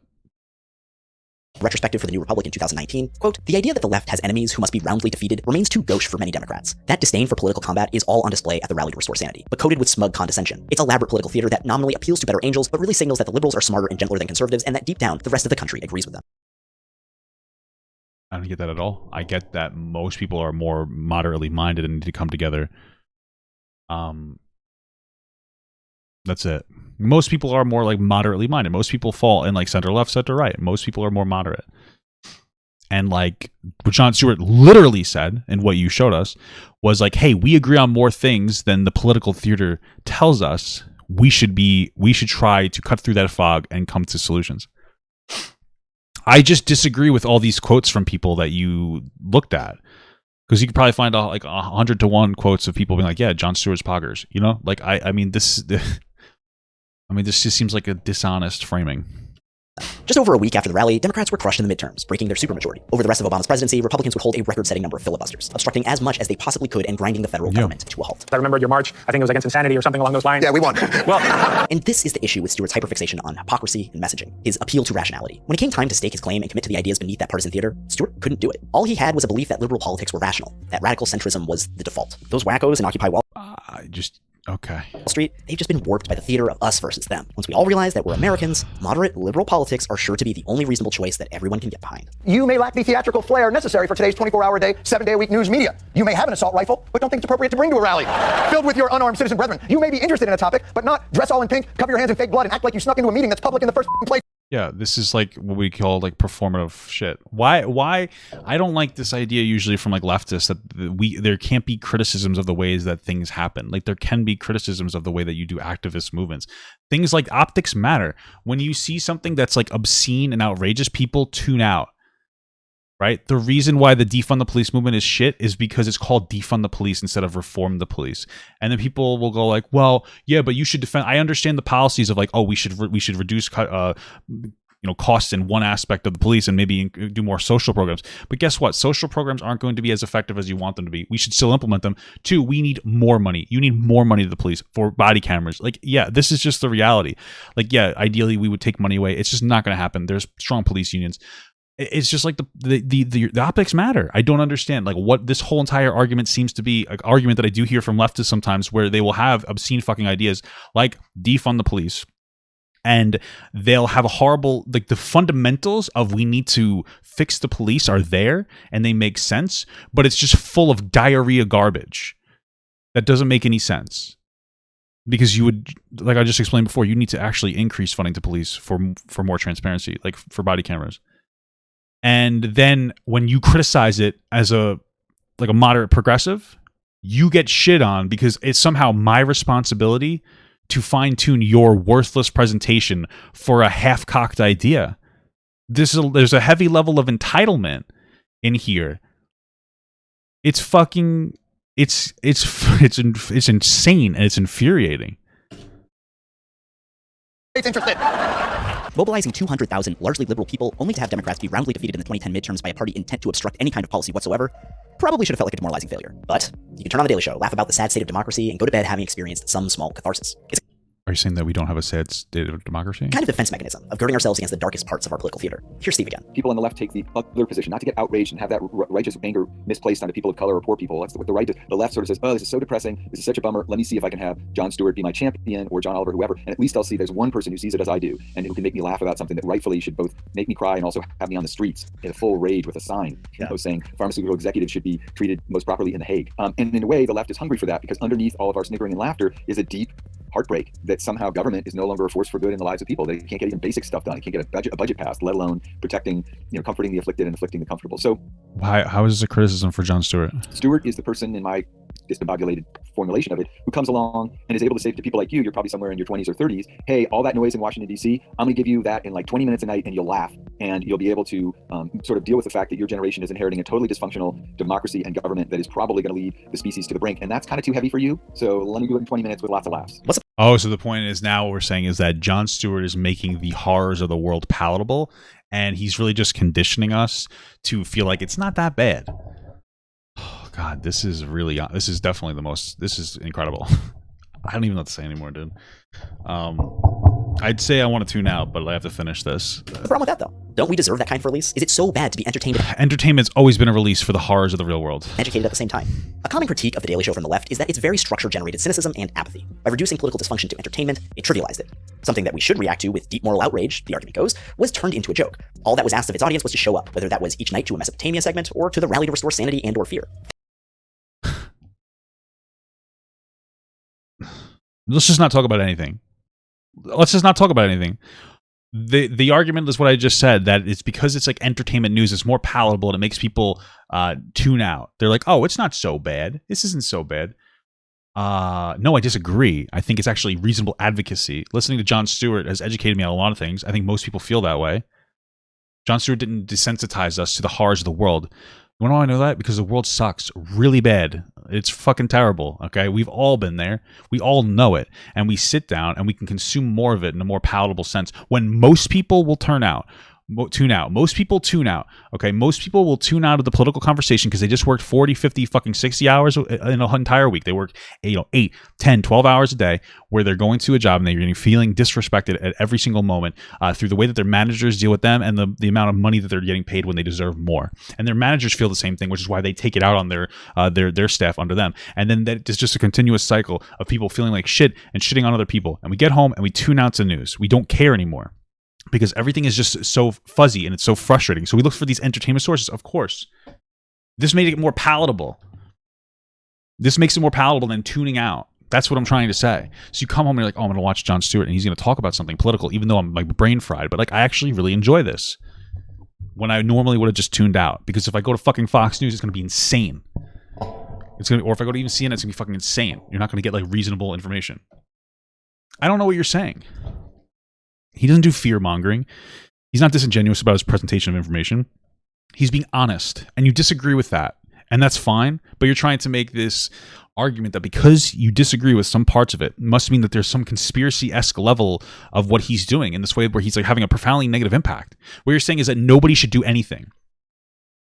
Retrospective for the New Republic in 2019, quote, "The idea that the left has enemies who must be roundly defeated remains too gauche for many Democrats. That disdain for political combat is all on display at the rally to restore sanity, but coated with smug condescension. It's elaborate political theater that nominally appeals to better angels, but really signals that the liberals are smarter and gentler than conservatives, and that deep down, the rest of the country agrees with them." I don't get that at all. I get that most people are more moderately minded and need to come together. That's it. Most people are more like moderately minded. Most people fall in like center left, center right. Most people are more moderate. And like what Jon Stewart literally said and what you showed us was like, hey, we agree on more things than the political theater tells us. We should try to cut through that fog and come to solutions. I just disagree with all these quotes from people that you looked at. Because you could probably find like 100-to-1 quotes of people being like, yeah, Jon Stewart's poggers. You know? Like, I mean, this just seems like a dishonest framing. Just over a week after the rally, Democrats were crushed in the midterms, breaking their supermajority. Over the rest of Obama's presidency, Republicans would hold a record-setting number of filibusters, obstructing as much as they possibly could and grinding the federal government to a halt. I remember your march. I think it was against insanity or something along those lines. Yeah, we won. Well, and this is the issue with Stewart's hyperfixation on hypocrisy and messaging, his appeal to rationality. When it came time to stake his claim and commit to the ideas beneath that partisan theater, Stewart couldn't do it. All he had was a belief that liberal politics were rational, that radical centrism was the default. Those wackos in Occupy Wall Street, they've just been warped by the theater of us versus them. Once we all realize that we're Americans, moderate liberal politics are sure to be the only reasonable choice that everyone can get behind. You may lack the theatrical flair necessary for today's 24-hour-a-day, 7-day-a-week news media. You may have an assault rifle, but don't think it's appropriate to bring to a rally. Filled with your unarmed citizen brethren. You may be interested in a topic, but not dress all in pink, cover your hands in fake blood, and act like you snuck into a meeting that's public in the first place. Yeah, this is like what we call like performative shit. Why I don't like this idea usually from like leftists that there can't be criticisms of the ways that things happen. Like there can be criticisms of the way that you do activist movements. Things like optics matter. When you see something that's like obscene and outrageous, people tune out. right? The reason why the defund the police movement is shit is because it's called defund the police instead of reform the police. And then people will go like, well, yeah, but you should defend. I understand the policies of like, oh, we should reduce costs in one aspect of the police and maybe do more social programs. But guess what? Social programs aren't going to be as effective as you want them to be. We should still implement them. 2, we need more money. You need more money to the police for body cameras. Like, yeah, this is just the reality. Like, yeah, ideally we would take money away. It's just not going to happen. There's strong police unions. It's just like the optics matter. I don't understand like what this whole entire argument seems to be, an argument that I do hear from leftists sometimes, where they will have obscene fucking ideas like defund the police, and they'll have a horrible, like the fundamentals of we need to fix the police are there and they make sense, but it's just full of diarrhea garbage that doesn't make any sense. Because you would, like I just explained before, you need to actually increase funding to police for more transparency, like for body cameras. And then when you criticize it as a moderate progressive, you get shit on because it's somehow my responsibility to fine-tune your worthless presentation for a half-cocked idea. There's a heavy level of entitlement in here. It's fucking it's insane and it's infuriating. It's interested. Mobilizing 200,000 largely liberal people only to have Democrats be roundly defeated in the 2010 midterms by a party intent to obstruct any kind of policy whatsoever probably should have felt like a demoralizing failure. But you can turn on The Daily Show, laugh about the sad state of democracy, and go to bed having experienced some small catharsis. It's Are you saying that we don't have a sad state of democracy? kind of defense mechanism of girding ourselves against the darkest parts of our political theater. Here's Steve again. People on the left take the other position, not to get outraged and have that righteous anger misplaced onto people of color or poor people. That's what the right. The left sort of says, "Oh, this is so depressing. This is such a bummer. Let me see if I can have Jon Stewart be my champion, or John Oliver, whoever, and at least I'll see there's one person who sees it as I do, and who can make me laugh about something that rightfully should both make me cry and also have me on the streets in a full rage with a sign, saying pharmaceutical executives should be treated most properly in The Hague." And in a way, the left is hungry for that, because underneath all of our sniggering and laughter is a deep heartbreak that somehow government is no longer a force for good in the lives of people. They can't get even basic stuff done. They can't get a budget passed, let alone protecting, comforting the afflicted and afflicting the comfortable. So how is this a criticism for Jon Stewart? Stewart is the person, in my discombobulated formulation of it, who comes along and is able to say to people like you're probably somewhere in your 20s or 30s, hey, all that noise in Washington, D.C., I'm going to give you that in like 20 minutes a night, and you'll laugh, and you'll be able to sort of deal with the fact that your generation is inheriting a totally dysfunctional democracy and government that is probably going to lead the species to the brink. And that's kind of too heavy for you. So let me do it in 20 minutes with lots of laughs. Oh, so the point is now what we're saying is that Jon Stewart is making the horrors of the world palatable, and he's really just conditioning us to feel like it's not that bad. Oh, God, this is incredible. I don't even know what to say anymore, dude. I'd say I want to tune out, but I have to finish this. The problem with that, though, don't we deserve that kind of release? Is it so bad to be entertained? Entertainment's always been a release for the horrors of the real world. Educated at the same time. A common critique of The Daily Show from the left is that its very structure generated cynicism and apathy. By reducing political dysfunction to entertainment, it trivialized it. Something that we should react to with deep moral outrage, the argument goes, was turned into a joke. All that was asked of its audience was to show up, whether that was each night to a Mesopotamia segment or to the rally to restore sanity and or fear. Let's just not talk about anything. The argument is what I just said, that it's because it's like entertainment news, it's more palatable and it makes people tune out. They're like, oh, it's not so bad. This isn't so bad. No, I disagree. I think it's actually reasonable advocacy. Listening to Jon Stewart has educated me on a lot of things. I think most people feel that way. Jon Stewart didn't desensitize us to the horrors of the world. You want to know why I know that? Because the world sucks really bad. It's fucking terrible, okay? We've all been there. We all know it. And we sit down and we can consume more of it in a more palatable sense when most people will tune out. Most people tune out, okay? Most people will tune out of the political conversation because they just worked 40, 50, fucking 60 hours in an entire week. They work 8, 10, 12 hours a day where they're going to a job and they're feeling disrespected at every single moment through the way that their managers deal with them and the amount of money that they're getting paid when they deserve more. And their managers feel the same thing, which is why they take it out on their staff under them. And then it's just a continuous cycle of people feeling like shit and shitting on other people. And we get home and we tune out to news. We don't care anymore, because everything is just so fuzzy and it's so frustrating. So we look for these entertainment sources, of course. This made it more palatable. This makes it more palatable than tuning out. That's what I'm trying to say. So you come home and you're like, oh, I'm going to watch Jon Stewart and he's going to talk about something political, even though I'm like brain fried. But like, I actually really enjoy this. When I normally would have just tuned out. Because if I go to fucking Fox News, it's going to be insane. Or if I go to even CNN, it's going to be fucking insane. You're not going to get like reasonable information. I don't know what you're saying. He doesn't do fear mongering. He's not disingenuous about his presentation of information. He's being honest, and you disagree with that, and that's fine. But you're trying to make this argument that because you disagree with some parts of it must mean that there's some conspiracy-esque level of what he's doing in this way where he's like having a profoundly negative impact. What you're saying is that nobody should do anything.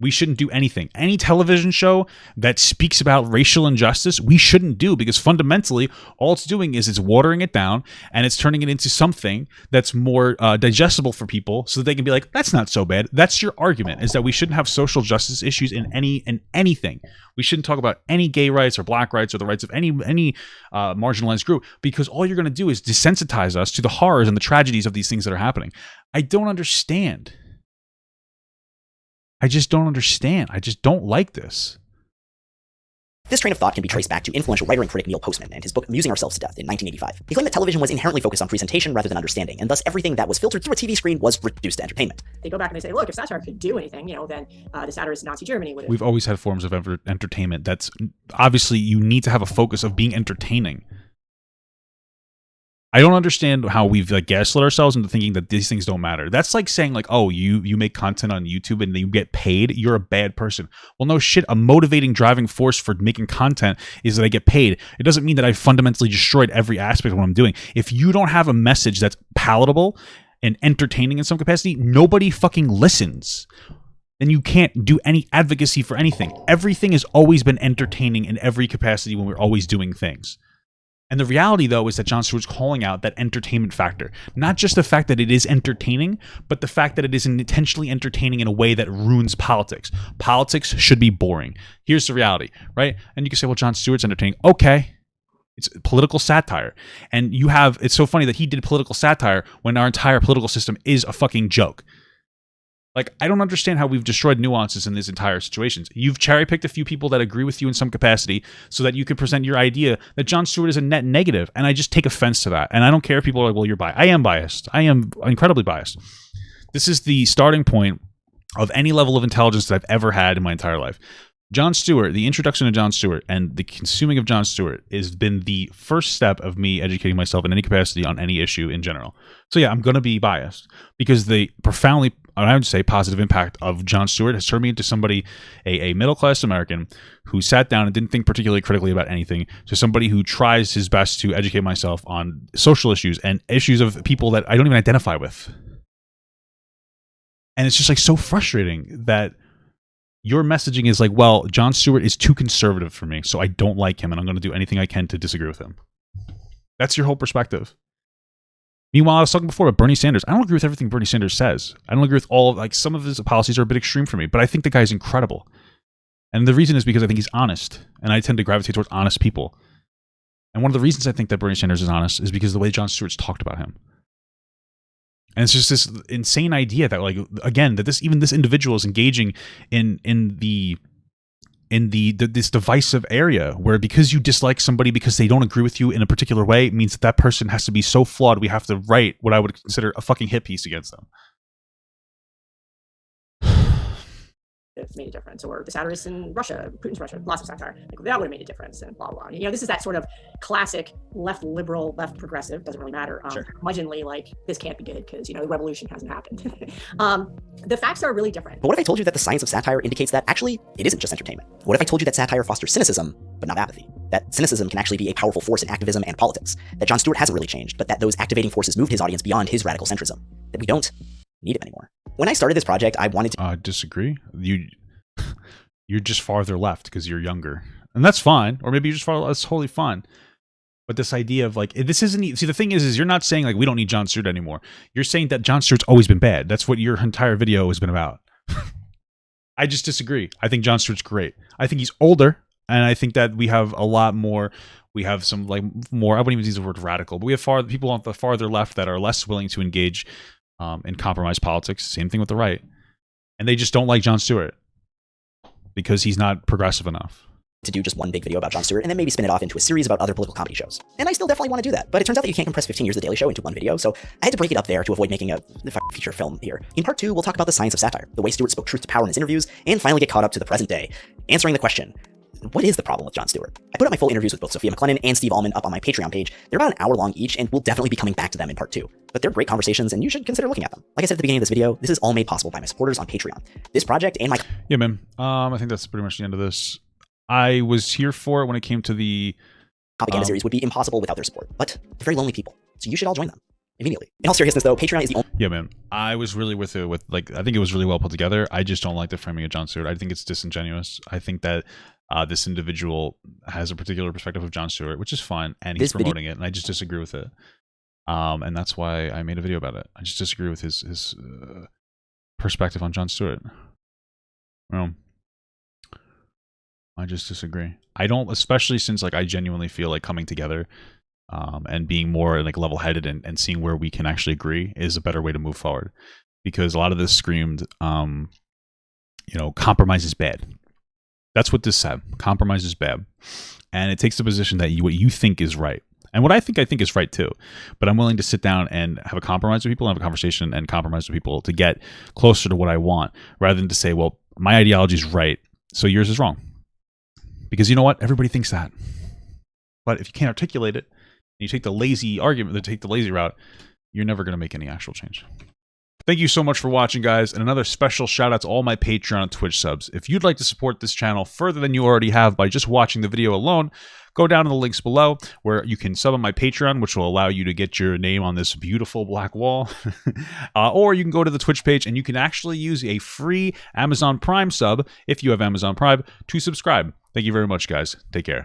We shouldn't do anything. Any television show that speaks about racial injustice, we shouldn't do, because fundamentally, all it's doing is it's watering it down and it's turning it into something that's more digestible for people so that they can be like, that's not so bad. That's your argument, is that we shouldn't have social justice issues in anything. We shouldn't talk about any gay rights or black rights or the rights of any marginalized group, because all you're going to do is desensitize us to the horrors and the tragedies of these things that are happening. I don't understand. I just don't understand. I just don't like this. This train of thought can be traced back to influential writer and critic Neil Postman and his book Amusing Ourselves to Death in 1985. He claimed that television was inherently focused on presentation rather than understanding, and thus everything that was filtered through a TV screen was reduced to entertainment. They go back and they say, look, if satire could do anything, then the satirists in Nazi Germany would have. We've always had forms of entertainment that's obviously you need to have a focus of being entertaining. I don't understand how we've gaslit ourselves into thinking that these things don't matter. That's like saying oh, you make content on YouTube and you get paid, you're a bad person. Well, no shit. A motivating driving force for making content is that I get paid. It doesn't mean that I've fundamentally destroyed every aspect of what I'm doing. If you don't have a message that's palatable and entertaining in some capacity, nobody fucking listens. Then you can't do any advocacy for anything. Everything has always been entertaining in every capacity when we're always doing things. And the reality, though, is that Jon Stewart's calling out that entertainment factor. Not just the fact that it is entertaining, but the fact that it is intentionally entertaining in a way that ruins politics. Politics should be boring. Here's the reality, right? And you can say, well, Jon Stewart's entertaining. Okay. It's political satire. And it's so funny that he did political satire when our entire political system is a fucking joke. I don't understand how we've destroyed nuances in these entire situations. You've cherry-picked a few people that agree with you in some capacity so that you can present your idea that Jon Stewart is a net negative, and I just take offense to that. And I don't care if people are like, well, you're biased. I am biased. I am incredibly biased. This is the starting point of any level of intelligence that I've ever had in my entire life. Jon Stewart, the introduction to Jon Stewart and the consuming of Jon Stewart has been the first step of me educating myself in any capacity on any issue in general. So yeah, I'm going to be biased because the profoundly, I would say, positive impact of Jon Stewart has turned me into somebody, a middle-class American who sat down and didn't think particularly critically about anything, to somebody who tries his best to educate myself on social issues and issues of people that I don't even identify with. And it's just so frustrating that your messaging is well, Jon Stewart is too conservative for me, so I don't like him, and I'm going to do anything I can to disagree with him. That's your whole perspective. Meanwhile, I was talking before about Bernie Sanders. I don't agree with everything Bernie Sanders says. I don't agree with all of, some of his policies are a bit extreme for me, but I think the guy's incredible. And the reason is because I think he's honest, and I tend to gravitate towards honest people. And one of the reasons I think that Bernie Sanders is honest is because of the way Jon Stewart's talked about him. And it's just this insane idea that, again, that this individual is engaging in this divisive area where because you dislike somebody because they don't agree with you in a particular way, it means that person has to be so flawed we have to write what I would consider a fucking hit piece against them. It's made a difference, or the satirists in Russia, Putin's Russia, lots of satire, that would have made a difference, and blah blah. This is that sort of classic left liberal, left progressive, doesn't really matter. Curmudgeonly, this can't be good because the revolution hasn't happened. The facts are really different. But what if I told you that the science of satire indicates that actually it isn't just entertainment? What if I told you that satire fosters cynicism, but not apathy? That cynicism can actually be a powerful force in activism and politics. That Jon Stewart hasn't really changed, but that those activating forces moved his audience beyond his radical centrism. That we don't need him anymore. When I started this project, I wanted to... I disagree. You're just farther left because you're younger. And that's fine. Or maybe you're just farther... That's totally fine. But this idea of this isn't... See, the thing is you're not saying we don't need Jon Stewart anymore. You're saying that Jon Stewart's always been bad. That's what your entire video has been about. I just disagree. I think Jon Stewart's great. I think he's older. And I think that we have a lot more... We have some more... I wouldn't even use the word radical. But we have people on the farther left that are less willing to engage in compromise politics. Same thing with the right. And they just don't like Jon Stewart because he's not progressive enough. To do just one big video about Jon Stewart and then maybe spin it off into a series about other political comedy shows. And I still definitely want to do that, but it turns out that you can't compress 15 years of The Daily Show into one video, so I had to break it up there to avoid making a feature film here. In part 2, we'll talk about the science of satire, the way Stewart spoke truth to power in his interviews, and finally get caught up to the present day, answering the question, What is the problem with Jon Stewart? I put up my full interviews with both Sophia McLennan and Steve Allman up on my Patreon page. They're about an hour long each, and we'll definitely be coming back to them in part 2. But they're great conversations, and you should consider looking at them. Like I said at the beginning of this video, this is all made possible by my supporters on Patreon. This project and my... Yeah, man. I think that's pretty much the end of this. I was here for it when it came to the... propaganda series would be impossible without their support. But they're very lonely people, so you should all join them immediately. In all seriousness, though, Patreon is the only... Yeah, man. I was really with it. I think it was really well put together. I just don't like the framing of Jon Stewart. I think it's disingenuous. I think that this individual has a particular perspective of Jon Stewart, which is fine, and he's promoting it, and I just disagree with it. And that's why I made a video about it. I just disagree with his perspective on Jon Stewart. I just disagree. I don't, especially since I genuinely feel like coming together and being more level-headed and seeing where we can actually agree is a better way to move forward. Because a lot of this screamed, compromise is bad. That's what this said. Compromise is bad. And it takes the position that what you think is right. And what I think is right too. But I'm willing to sit down and have a compromise with people, and have a conversation and compromise with people to get closer to what I want, rather than to say, well, my ideology is right, so yours is wrong. Because you know what? Everybody thinks that. But if you can't articulate it, and you take the lazy argument, take the lazy route, you're never going to make any actual change. Thank you so much for watching, guys, and another special shout out to all my Patreon and Twitch subs. If you'd like to support this channel further than you already have by just watching the video alone, go down to the links below where you can sub on my Patreon, which will allow you to get your name on this beautiful black wall. Or you can go to the Twitch page and you can actually use a free Amazon Prime sub, if you have Amazon Prime, to subscribe. Thank you very much, guys. Take care.